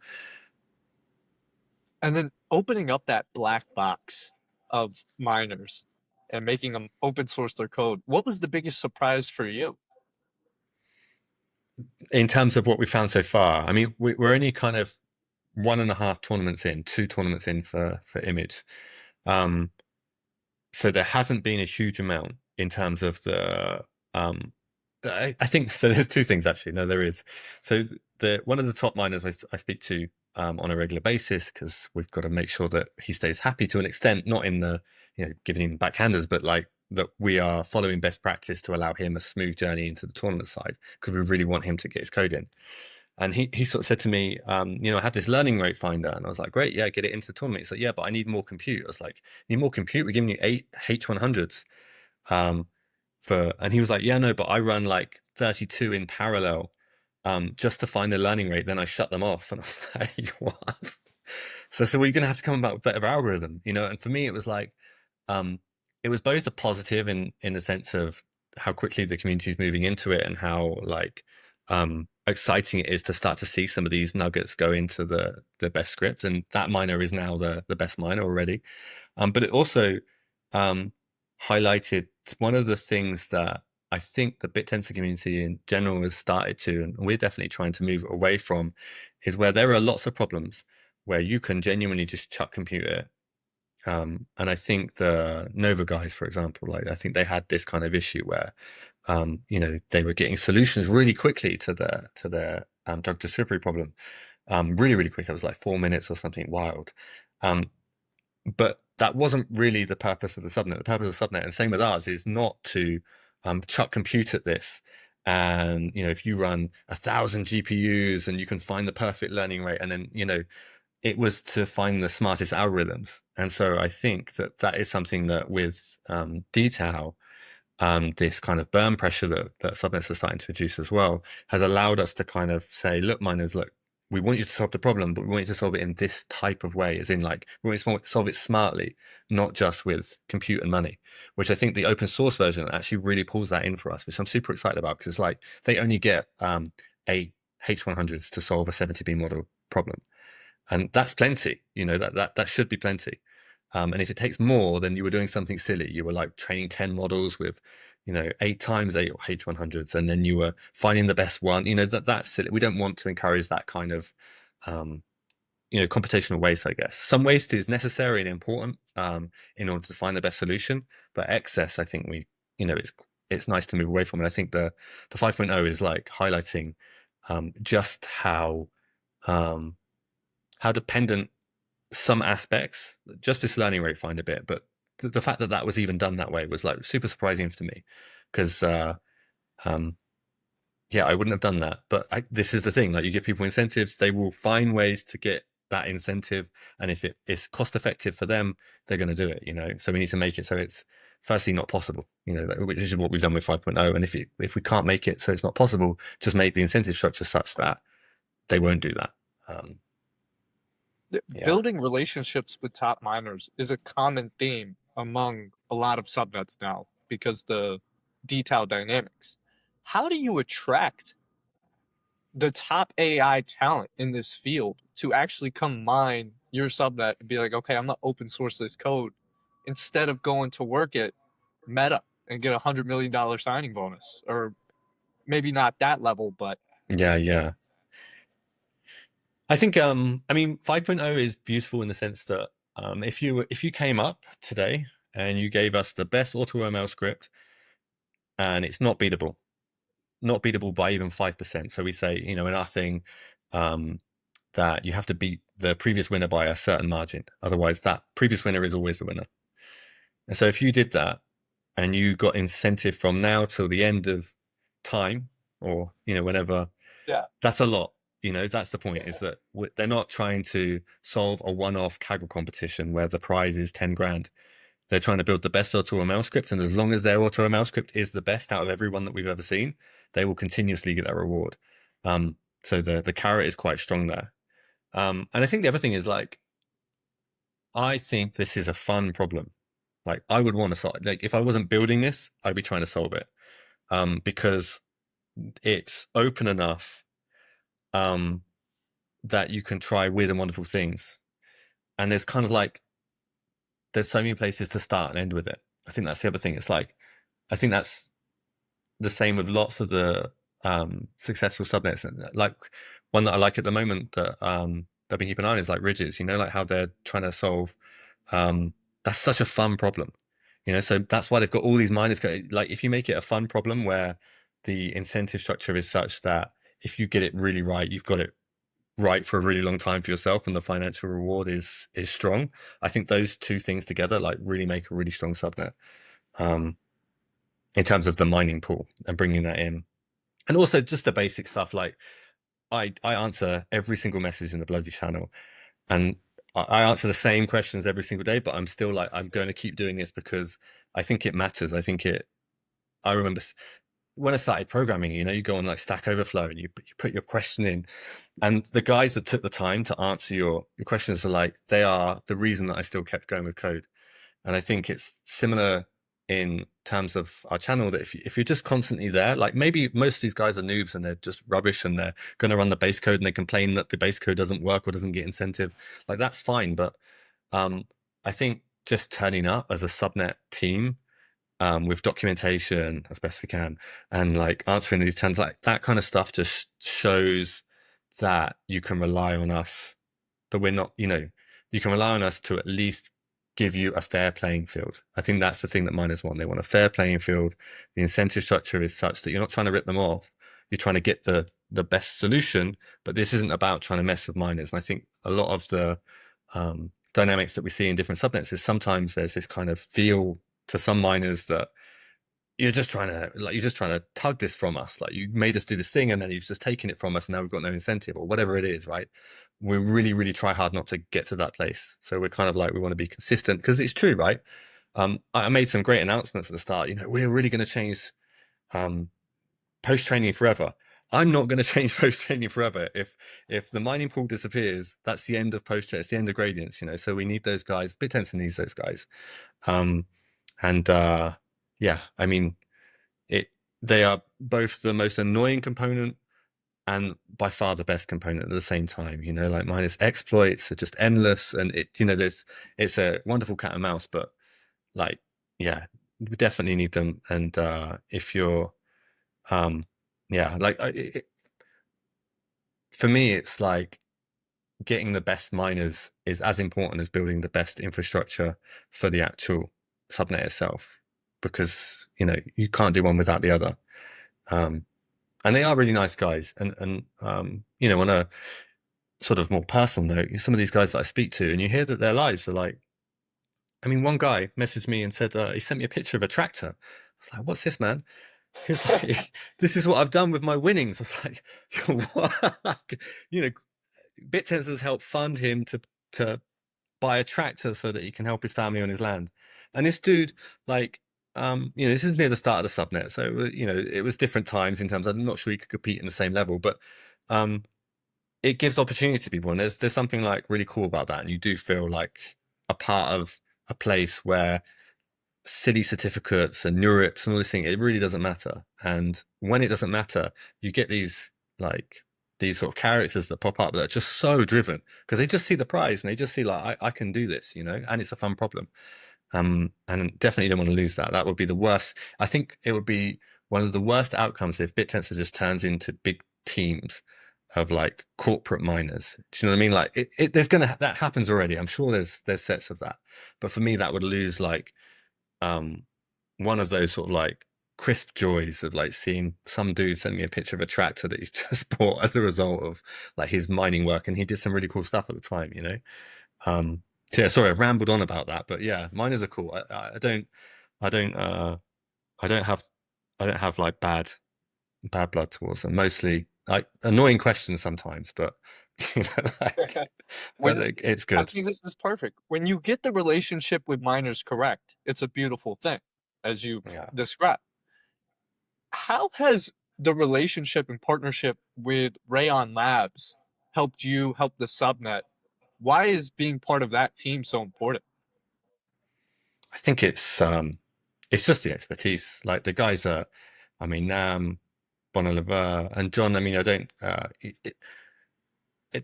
And then opening up that black box of miners and making them open source their code, what was the biggest surprise for you? In terms of what we found so far, I mean, we're only kind of 1.5 tournaments in, 2 tournaments in for image. So there hasn't been a huge amount in terms of the, I think, so there's 2 things actually. No, there is. So one of the top miners I speak to on a regular basis, because we've got to make sure that he stays happy to an extent, not in the, giving him backhanders, but like that we are following best practice to allow him a smooth journey into the tournament side, because we really want him to get his code in. And he sort of said to me, I have this learning rate finder. And I was like, great, yeah, get it into the tournament. He's like, yeah, but I need more compute. I was like, need more compute? We're giving you 8 H100s. And he was like, yeah, no, but I run like 32 in parallel just to find the learning rate. Then I shut them off. And I was like, what? So we're going to have to come about with a better algorithm, And for me, it was like, it it was both a positive in the sense of how quickly the community is moving into it and how like exciting it is to start to see some of these nuggets go into the best script, and that miner is now the best miner already. But it also highlighted one of the things that I think the BitTensor community in general has started to, and we're definitely trying to move away from, is where there are lots of problems where you can genuinely just chuck compute it. And I think the Nova guys, for example, like I think they had this kind of issue where, you know, they were getting solutions really quickly to their drug discovery problem, really, really quick. It was like 4 minutes or something wild. But that wasn't really the purpose of the subnet. The purpose of the subnet, and same with ours, is not to chuck compute at this. And, you know, if you run 1,000 GPUs and you can find the perfect learning rate, and then, you know, it was to find the smartest algorithms. And so I think that that is something that with dTAO, this kind of burn pressure that subnets are starting to produce as well, has allowed us to kind of say, look, miners, look, we want you to solve the problem, but we want you to solve it in this type of way, as in like, we want you to solve it smartly, not just with compute and money, which I think the open source version actually really pulls that in for us, which I'm super excited about, because it's like, they only get 8 H100s to solve a 70B model problem. And that's plenty, you know, that should be plenty. And if it takes more, then you were doing something silly. You were like training 10 models with, you know, 8 times 8 H100s, and then you were finding the best one. You know, that's silly. We don't want to encourage that kind of, you know, computational waste, I guess. Some waste is necessary and important in order to find the best solution, but excess, I think you know, it's nice to move away from. And I think the 5.0 is like highlighting just how dependent some aspects, just this learning rate find a bit, but the fact that that was even done that way was like super surprising to me, because yeah, I wouldn't have done that. But this is the thing, like, you give people incentives, they will find ways to get that incentive, and if it is cost effective for them, they're going to do it, you know. So we need to make it so it's firstly not possible, you know, which is what we've done with 5.0. And if we can't make it so it's not possible, just make the incentive structure such that they won't do that. Yeah. Building relationships with top miners is a common theme among a lot of subnets now because the dTAO dynamics. How do you attract the top AI talent in this field to actually come mine your subnet and be like, okay, I'm gonna open source this code instead of going to work at Meta and get $100 million signing bonus, or maybe not that level, but yeah. I think I mean 5.0 is beautiful in the sense that if you came up today and you gave us the best AutoML script, and it's not beatable by even 5%. So we say, you know, in our thing, that you have to beat the previous winner by a certain margin. Otherwise, that previous winner is always the winner. And so if you did that and you got incentive from now till the end of time, or, you know, whenever, yeah, that's a lot. You know, that's the point, is that they're not trying to solve a one-off Kaggle competition where the prize is 10 grand. They're trying to build the best AutoML script, and as long as their AutoML script is the best out of everyone that we've ever seen, they will continuously get that reward. So the carrot is quite strong there. And I think the other thing is, like, I think this is a fun problem. Like, I would want to solve, like, if I wasn't building this, I'd be trying to solve it, because it's open enough that you can try weird and wonderful things. And there's kind of like, there's so many places to start and end with it. I think that's the other thing. It's like, I think that's the same with lots of the successful subnets. And like, one that I like at the moment that I've been keeping an eye on is like Ridges, you know, like how they're trying to solve, that's such a fun problem, you know. So that's why they've got all these miners. Like, if you make it a fun problem where the incentive structure is such that if you get it really right, you've got it right for a really long time for yourself, and the financial reward is strong. I think those two things together like really make a really strong subnet, in terms of the mining pool and bringing that in. And also just the basic stuff, like I answer every single message in the bloody channel, and I answer the same questions every single day, but I'm still like, I'm going to keep doing this because I think it matters. I remember when I started programming, you know, you go on like Stack Overflow and you put your question in, and the guys that took the time to answer your questions are like, they are the reason that I still kept going with code. And I think it's similar in terms of our channel that if you're just constantly there, like maybe most of these guys are noobs and they're just rubbish and they're going to run the base code and they complain that the base code doesn't work or doesn't get incentive, like that's fine. But I think just turning up as a subnet team with documentation as best we can and like answering these terms, like that kind of stuff just shows that you can rely on us, that we're not, you can rely on us to at least give you a fair playing field. I think that's the thing that miners want. They want a fair playing field. The incentive structure is such that you're not trying to rip them off. You're trying to get the best solution, but this isn't about trying to mess with miners. And I think a lot of the dynamics that we see in different subnets is sometimes there's this kind of feel to some miners that you're just trying to tug this from us. Like you made us do this thing and then you've just taken it from us and now we've got no incentive or whatever it is, right? We really, really try hard not to get to that place. So we're kind of like, we want to be consistent because it's true, right? I made some great announcements at the start. We're really going to change post-training forever. I'm not going to change post-training forever. If the mining pool disappears, that's the end of post-training. It's the end of gradients, so we need those guys. Bittensor needs those guys. Yeah, I mean, they are both the most annoying component and by far the best component at the same time. Like minus exploits are just endless, and it's a wonderful cat and mouse. But like, yeah, we definitely need them. And if you're, yeah, like for me, it's like getting the best miners is as important as building the best infrastructure for the actual subnet itself, because you can't do one without the other. And they are really nice guys. And on a sort of more personal note, some of these guys that I speak to, and you hear that their lives are like, I mean, one guy messaged me and said he sent me a picture of a tractor. I was like, what's this, man? He was like, this is what I've done with my winnings. I was like, what? Bittensor's helped fund him to buy a tractor so that he can help his family on his land. And this dude, like, this is near the start of the subnet, so it was different times in terms of, I'm not sure he could compete in the same level, but it gives opportunity to people, and there's something like really cool about that, and you do feel like a part of a place where city certificates and NeurIPS and all this thing, it really doesn't matter. And when it doesn't matter, you get these sort of characters that pop up that are just so driven because they just see the prize and they just see like, I can do this, and it's a fun problem. And definitely don't want to lose that. That would be the worst. I think it would be one of the worst outcomes if Bittensor just turns into big teams of like corporate miners. Do you know what I mean? Like that happens already. I'm sure there's sets of that, but for me that would lose like one of those sort of like crisp joys of like seeing some dude send me a picture of a tractor that he's just bought as a result of like his mining work, and he did some really cool stuff at the time. So yeah, sorry, I've rambled on about that, but yeah, miners are cool. I don't have like bad blood towards them. Mostly like annoying questions sometimes, but it's good. I think this is perfect. When you get the relationship with miners correct, it's a beautiful thing, as you described. How has the relationship and partnership with Rayon Labs helped you help the subnet? Why is being part of that team so important? I think it's just the expertise. Like the guys are, I mean, Nam, Bonaliver, and John. I mean, I don't.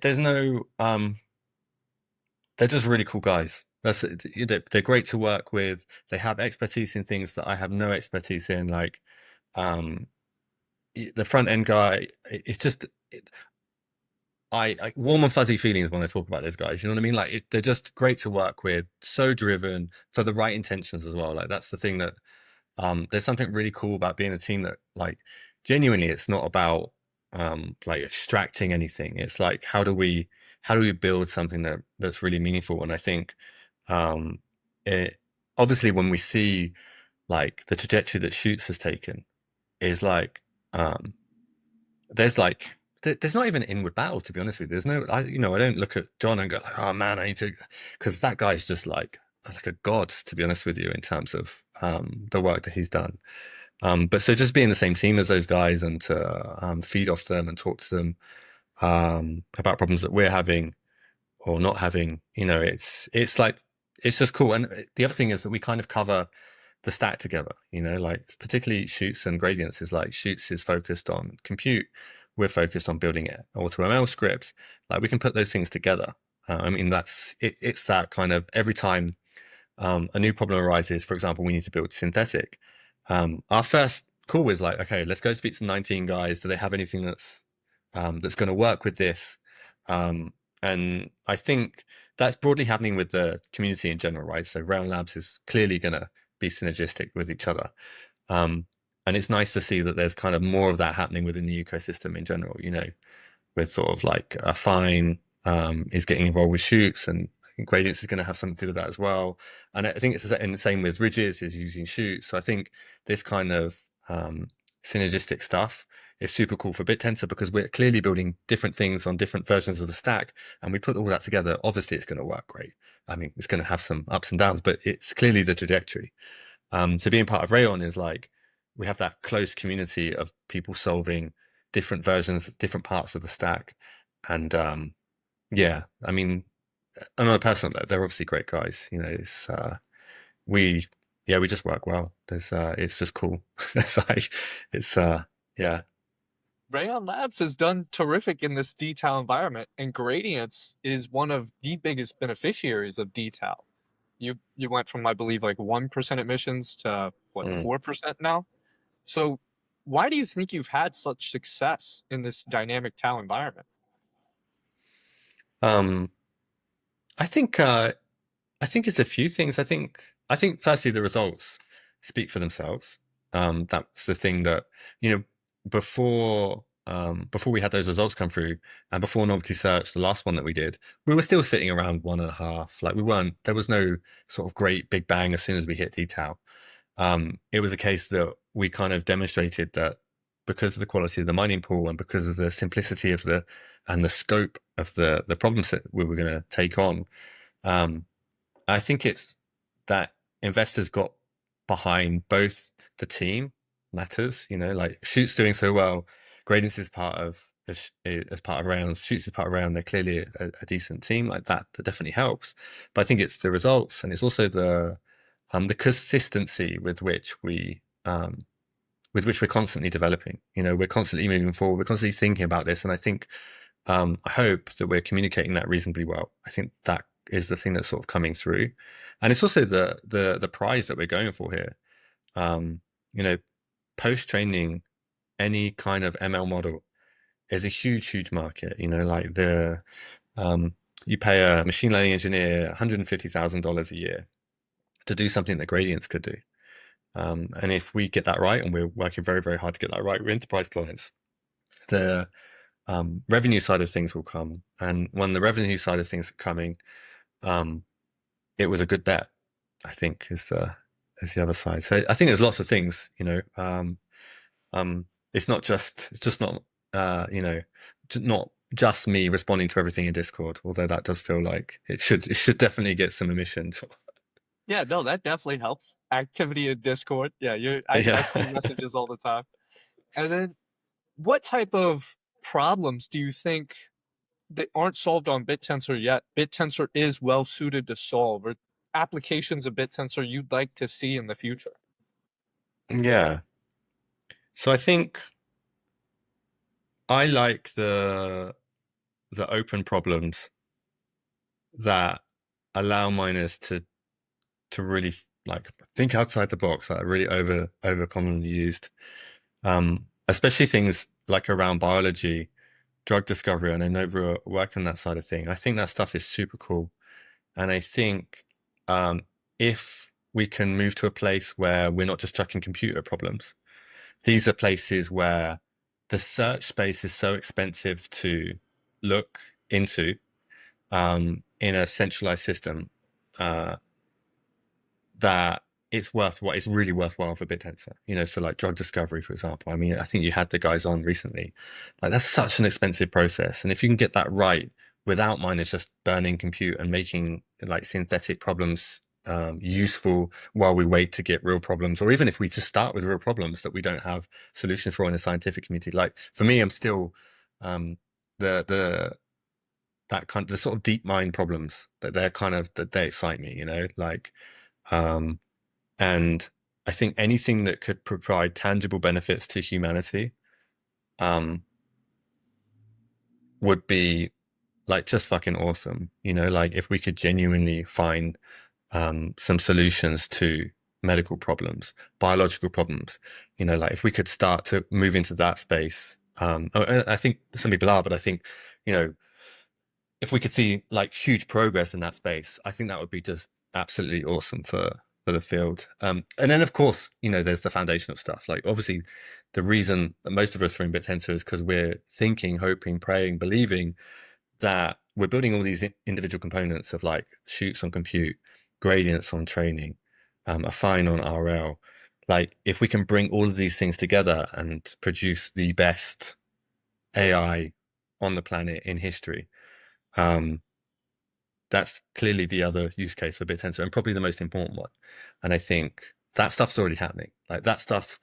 There's no. They're just really cool guys. They're great to work with. They have expertise in things that I have no expertise in. Like, the front end guy. It's just. I warm and fuzzy feelings when I talk about those guys. You know what I mean? Like they're just great to work with. So driven for the right intentions as well. Like that's the thing that. There's something really cool about being a team that like genuinely it's not about like extracting anything. It's like how do we build something that's really meaningful? And I think obviously when we see like the trajectory that Chutes has taken is like there's not even an inward battle, to be honest with you. There's no, I don't look at John and go like, oh man, I need to, because that guy's just like a god, to be honest with you, in terms of the work that he's done. But so just being the same team as those guys and to feed off them and talk to them about problems that we're having or not having, it's like, it's just cool. And the other thing is that we kind of cover the stack together, you know, like particularly Chutes and Gradients is like Chutes is focused on compute. We're focused on building it AutoML scripts. Like we can put those things together. I mean, that's it, it's that kind of every time a new problem arises, for example, we need to build synthetic. Our first call is like, okay, let's go speak to 19 guys. Do they have anything that's going to work with this? And I think that's broadly happening with the community in general, right? So Rayon Labs is clearly going to be synergistic with each other. And it's nice to see that there's kind of more of that happening within the ecosystem in general, you know, with sort of like a Fine is getting involved with Chutes, and I think Gradients is going to have something to do with that as well. And I think it's the same with Ridges is using Chutes. So I think this kind of synergistic stuff is super cool for Bittensor because we're clearly building different things on different versions of the stack, and we put all that together. Obviously, it's going to work great. I mean, it's going to have some ups and downs, but it's clearly the trajectory. So being part of Rayon is like we have that close community of people solving different versions, different parts of the stack, and yeah, I mean, on a personal level, they're obviously great guys. You know, it's we just work well. There's it's just cool. It's like it's yeah. Rayon Labs has done terrific in this dTAO environment, and Gradients is one of the biggest beneficiaries of dTAO. You went from, I believe, like 1% emissions to what, 4% now? So why do you think you've had such success in this dynamic TAO environment? I think it's a few things. I think firstly the results speak for themselves. That's the thing that, you know, before we had those results come through, and before Novelty Search, the last one that we did, we were still sitting around 1.5. Like there was no sort of great big bang as soon as we hit dTAO. It was a case that we kind of demonstrated that because of the quality of the mining pool and because of the simplicity of the scope of the problems that we were going to take on, I think it's that investors got behind both the team matters, you know, like Chutes doing so well, Gradients is part of as part of Round, Chutes is part of Round. They're clearly a decent team like that. That definitely helps. But I think it's the results, and it's also the consistency with which we're constantly developing. You know, we're constantly moving forward. We're constantly thinking about this, and I think I hope that we're communicating that reasonably well. I think that is the thing that's sort of coming through, and it's also the prize that we're going for here. You know, post training any kind of ML model is a huge market. You know, like you pay a machine learning engineer $150,000 a year to do something that Gradients could do. And if we get that right, and we're working very hard to get that right with enterprise clients, the revenue side of things will come. And when the revenue side of things are coming, it was a good bet, I think, is the other side. So I think there's lots of things, you know. It's not you know, not just me responding to everything in Discord, although that does feel like it should definitely get some emissions. Yeah, no, that definitely helps. Activity in Discord. Yeah, I see messages all the time. And then what type of problems do you think that aren't solved on Bittensor yet Bittensor is well suited to solve, or applications of Bittensor you'd like to see in the future? Yeah. So I think I like the open problems that allow miners to really like think outside the box, that are really over commonly used. Especially things like around biology, drug discovery, and I know we're working on that side of thing. I think that stuff is super cool. And I think if we can move to a place where we're not just chucking computer problems, these are places where the search space is so expensive to look into in a centralized system that it's really worthwhile for Bittensor. You know, so like drug discovery, for example. I mean, I think you had the guys on recently. Like that's such an expensive process, and if you can get that right without miners just burning compute and making like synthetic problems useful while we wait to get real problems, or even if we just start with real problems that we don't have solutions for in a scientific community. Like for me, I'm still the sort of deep mind problems that they excite me, you know, like and I think anything that could provide tangible benefits to humanity would be like just fucking awesome. You know, like if we could genuinely find some solutions to medical problems, biological problems, you know, like if we could start to move into that space. I think some people are, but I think, you know, if we could see like huge progress in that space, I think that would be just absolutely awesome for the field. And then of course, you know, there's the foundational stuff. Like obviously the reason that most of us are in Bittensor is because we're thinking, hoping, praying, believing that we're building all these individual components of like chutes on compute, gradients on training, a fine on RL. Like if we can bring all of these things together and produce the best AI on the planet in history, that's clearly the other use case for Bittensor and probably the most important one. And I think that stuff's already happening. Like that stuff,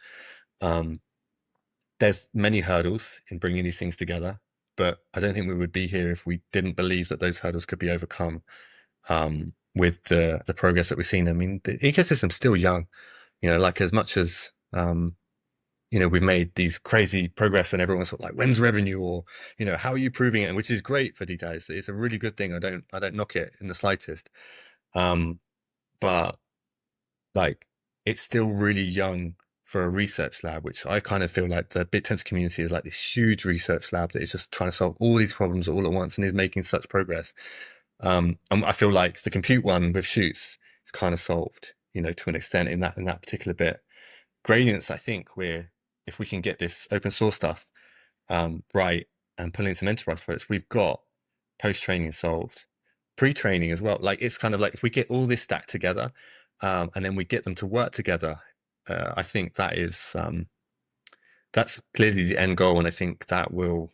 there's many hurdles in bringing these things together, but I don't think we would be here if we didn't believe that those hurdles could be overcome with the progress that we've seen. I mean, the ecosystem's still young, you know, like as much as, you know, we've made these crazy progress and everyone's sort of like, when's revenue, or, you know, how are you proving it? And which is great for details. It's a really good thing. I don't knock it in the slightest. But like, it's still really young for a research lab, which I kind of feel like the Bittensor community is like this huge research lab that is just trying to solve all these problems all at once and is making such progress. And I feel like the compute one with Chutes is kind of solved, you know, to an extent in that particular bit. Gradients, I think if we can get this open source stuff right and pull in some enterprise products, we've got post-training solved, pre-training as well. Like it's kind of like if we get all this stacked together and then we get them to work together, I think that is that's clearly the end goal, and I think that will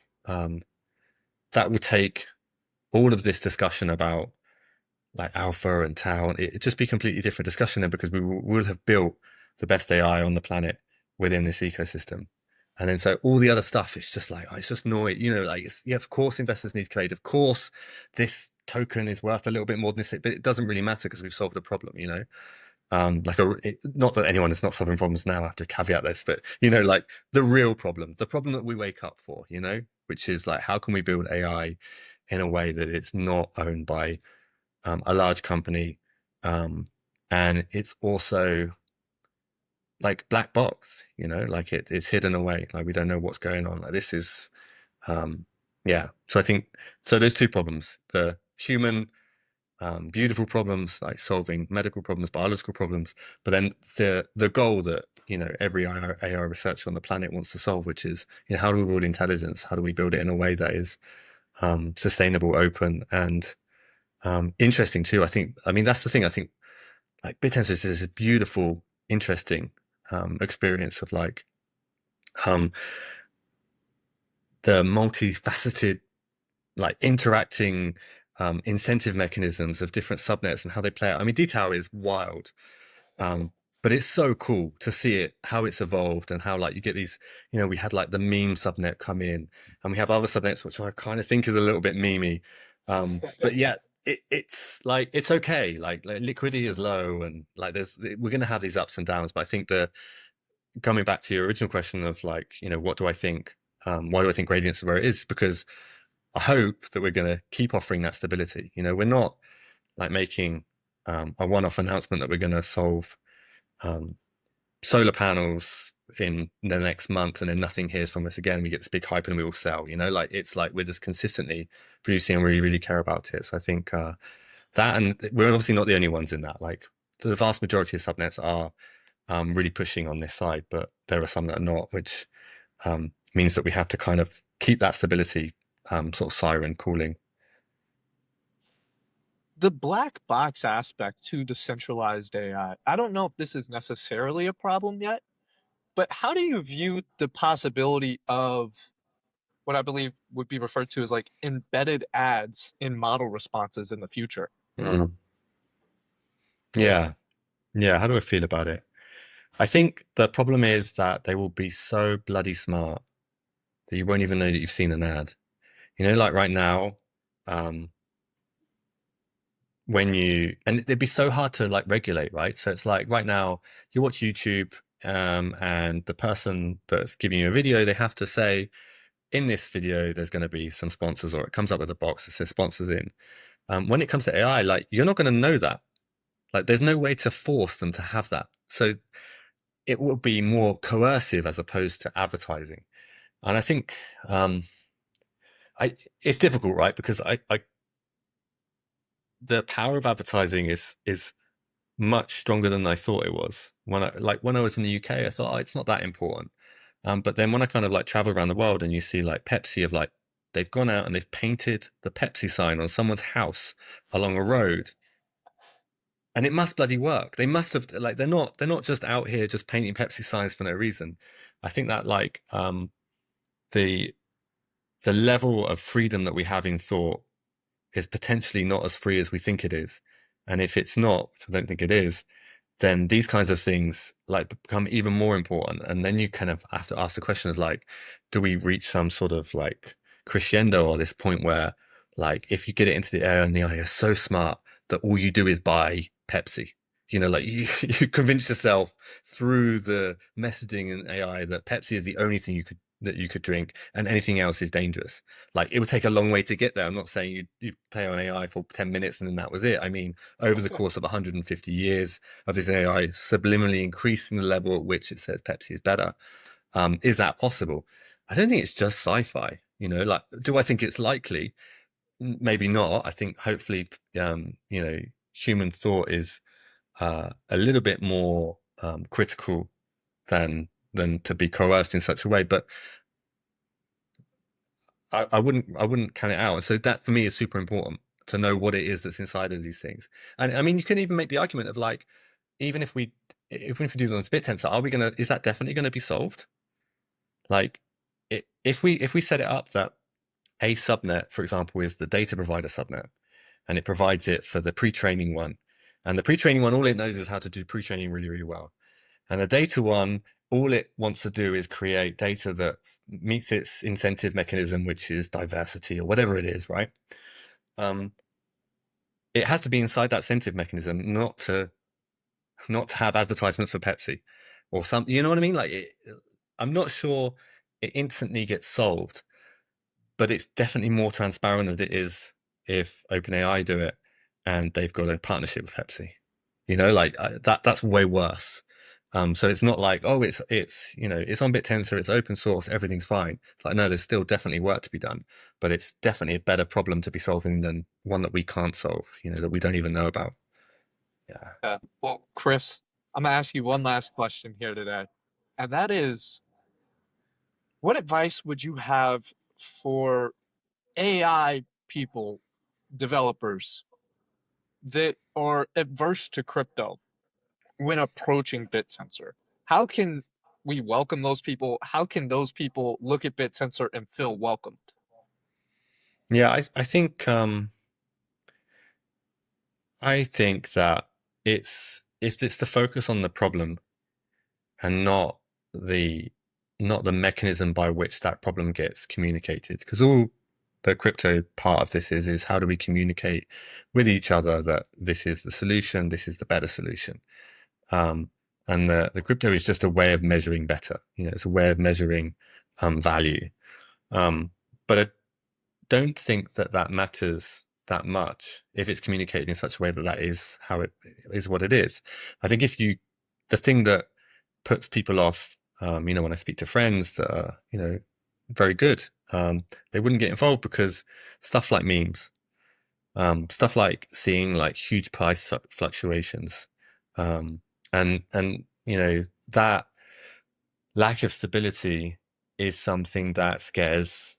take all of this discussion about like alpha and tau, and it just be completely different discussion then, because we will have built the best AI on the planet within this ecosystem. And then so all the other stuff, it's just like, oh, it's just noise, you know, like yeah, of course investors need to trade. Of course, this token is worth a little bit more than this, but it doesn't really matter because we've solved a problem, you know? Not that anyone is not solving problems now, I have to caveat this, but you know, like the real problem, the problem that we wake up for, you know, which is like, how can we build AI in a way that it's not owned by a large company, and it's also like black box, you know, like it's hidden away, like we don't know what's going on. Like this is, yeah. So I think those two problems, the human, beautiful problems like solving medical problems, biological problems, but then the goal that, you know, every AI researcher on the planet wants to solve, which is, you know, how do we build intelligence? How do we build it in a way that is sustainable, open, and interesting too? I mean, that's the thing. I think like Bittensor is a beautiful, interesting experience of like the multifaceted, like interacting incentive mechanisms of different subnets and how they play out. I mean, dTAO is wild, but it's so cool to see it, how it's evolved, and how like you get these, you know, we had like the meme subnet come in, and we have other subnets which I kind of think is a little bit memey, but yeah, it's like it's okay. Like liquidity is low, and like we're going to have these ups and downs. But I think coming back to your original question of like, you know, what do I think? Why do I think gradients is where it is? Because I hope that we're going to keep offering that stability. You know, we're not like making a one-off announcement that we're going to solve solar panels in the next month and then nothing hears from us again. We get this big hype and we will sell, you know, like it's like we're just consistently producing and we really care about it. So I think that, and we're obviously not the only ones in that. Like the vast majority of subnets are really pushing on this side, but there are some that are not, which means that we have to kind of keep that stability sort of siren cooling. The black box aspect to decentralized AI, I don't know if this is necessarily a problem yet, but how do you view the possibility of what I believe would be referred to as like embedded ads in model responses in the future? Yeah. How do I feel about it? I think the problem is that they will be so bloody smart that you won't even know that you've seen an ad. You know, like right now, and it'd be so hard to like regulate, right? So it's like right now you watch YouTube, and the person that's giving you a video, they have to say, in this video, there's going to be some sponsors, or it comes up with a box that says sponsors in. When it comes to AI, like you're not going to know that. Like there's no way to force them to have that. So it will be more coercive as opposed to advertising. And I think it's difficult, right? Because the power of advertising is much stronger than I thought it was. When I was in the UK, I thought, oh, it's not that important. But then when I kind of like travel around the world and you see like Pepsi have like, they've gone out and they've painted the Pepsi sign on someone's house along a road, and it must bloody work. They must have, like, they're not just out here just painting Pepsi signs for no reason. I think that like the level of freedom that we have in thought is potentially not as free as we think it is. And if it's not, which I don't think it is, then these kinds of things like become even more important. And then you kind of have to ask the questions like, do we reach some sort of like crescendo, or this point where like if you get it into the air and the AI is so smart that all you do is buy Pepsi, like you convince yourself through the messaging and AI that Pepsi is the only thing you could drink, and anything else is dangerous. Like it would take a long way to get there. I'm not saying you play on AI for 10 minutes and then that was it. I mean, over the course of 150 years of this AI subliminally increasing the level at which it says Pepsi is better. Is that possible? I don't think it's just sci-fi. Like, do I think it's likely? Maybe not. I think hopefully, human thought is a little bit more critical than to be coerced in such a way. But I wouldn't count it out. And so that for me is super important, to know what it is that's inside of these things. And I mean, you can even make the argument of like, even if we do them on Bittensor, is that definitely going to be solved? Like if we set it up that a subnet, for example, is the data provider subnet, and it provides it for the pre-training one, and the pre-training one, all it knows is how to do pre-training really, really well. And the data one, all it wants to do is create data that meets its incentive mechanism, which is diversity or whatever it is, right? It has to be inside that incentive mechanism, not to have advertisements for Pepsi or something. You know what I mean? Like, I'm not sure it instantly gets solved, but it's definitely more transparent than it is if OpenAI do it and they've got a partnership with Pepsi. That's way worse. So it's not like, oh, it's on Bittensor, it's open source, everything's fine. It's like, no, there's still definitely work to be done, but it's definitely a better problem to be solving than one that we can't solve, that we don't even know about. Yeah. Well, Chris, I'm gonna ask you one last question here today, and that is, what advice would you have for AI people, developers that are adverse to crypto when approaching Bittensor? How can we welcome those people? How can those people look at Bittensor and feel welcomed? Yeah, I think that if it's the focus on the problem and not the mechanism by which that problem gets communicated, because all the crypto part of this is how do we communicate with each other that this is the solution, this is the better solution. And the crypto is just a way of measuring better. It's a way of measuring value. But I don't think that matters that much if it's communicated in such a way that is how it is what it is. I think the thing that puts people off, when I speak to friends that are, very good, they wouldn't get involved because stuff like memes, stuff like seeing like huge price fluctuations, and that lack of stability is something that scares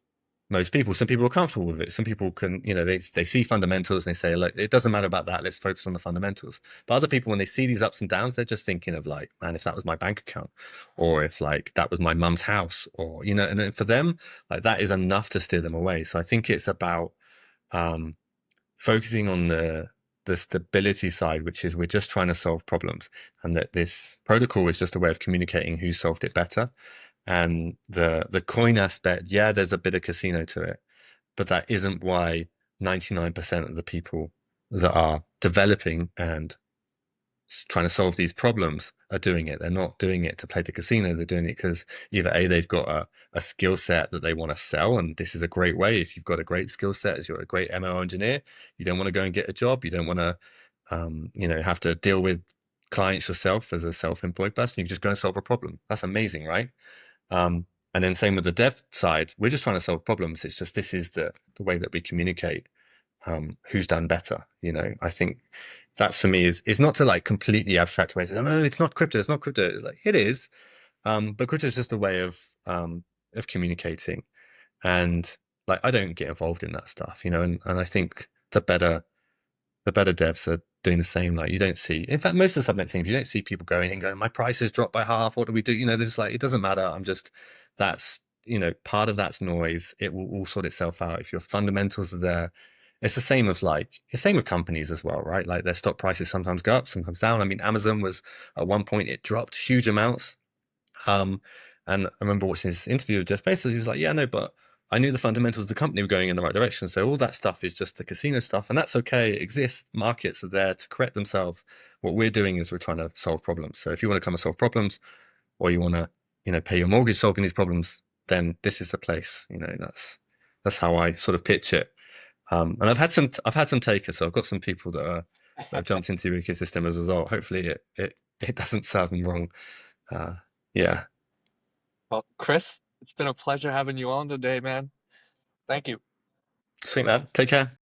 most people. Some people are comfortable with it. Some people can, they see fundamentals and they say, look, it doesn't matter about that. Let's focus on the fundamentals. But other people, when they see these ups and downs, they're just thinking of like, man, if that was my bank account, or if like that was my mum's house, or, and then for them, like that is enough to steer them away. So I think it's about focusing on the stability side, which is we're just trying to solve problems, and that this protocol is just a way of communicating who solved it better. And the coin aspect, yeah, there's a bit of casino to it, but that isn't why 99% of the people that are developing and trying to solve these problems are doing it. They're not doing it to play the casino. They're doing it because either A, they've got a skill set that they want to sell, and this is a great way. If you've got a great skill set, as you're a great ML engineer, you don't want to go and get a job. You don't want to, have to deal with clients yourself as a self-employed person. You just go and solve a problem. That's amazing, right? And then same with the dev side. We're just trying to solve problems. It's just this is the way that we communicate. Who's done better? I think that's for me is not to like completely abstract away. Say, no, it's not crypto. It's not crypto. It's like it is, but crypto is just a way of communicating, and like I don't get involved in that stuff, and I think the better devs are doing the same. Like you don't see, in fact, most of the subnet teams, you don't see people going and going, my price has dropped by half. What do we do? There's like, it doesn't matter. That's, part of that's noise. It will all sort itself out. If your fundamentals are there, it's the same as it's same with companies as well, right? Like their stock prices sometimes go up, sometimes down. I mean, Amazon was at one point, it dropped huge amounts. And I remember watching this interview with Jeff Bezos. He was like, yeah, no, but I knew the fundamentals of the company were going in the right direction. So all that stuff is just the casino stuff, and that's okay. It exists. Markets are there to correct themselves. What we're doing is we're trying to solve problems. So if you want to come and solve problems, or you want to, pay your mortgage solving these problems, then this is the place. That's how I sort of pitch it. And I've had some takers. So I've got some people that have jumped into the ecosystem as a result. Hopefully it doesn't serve them wrong. Yeah. Well, Chris, it's been a pleasure having you on today, man. Thank you. Sweet, man. Take care.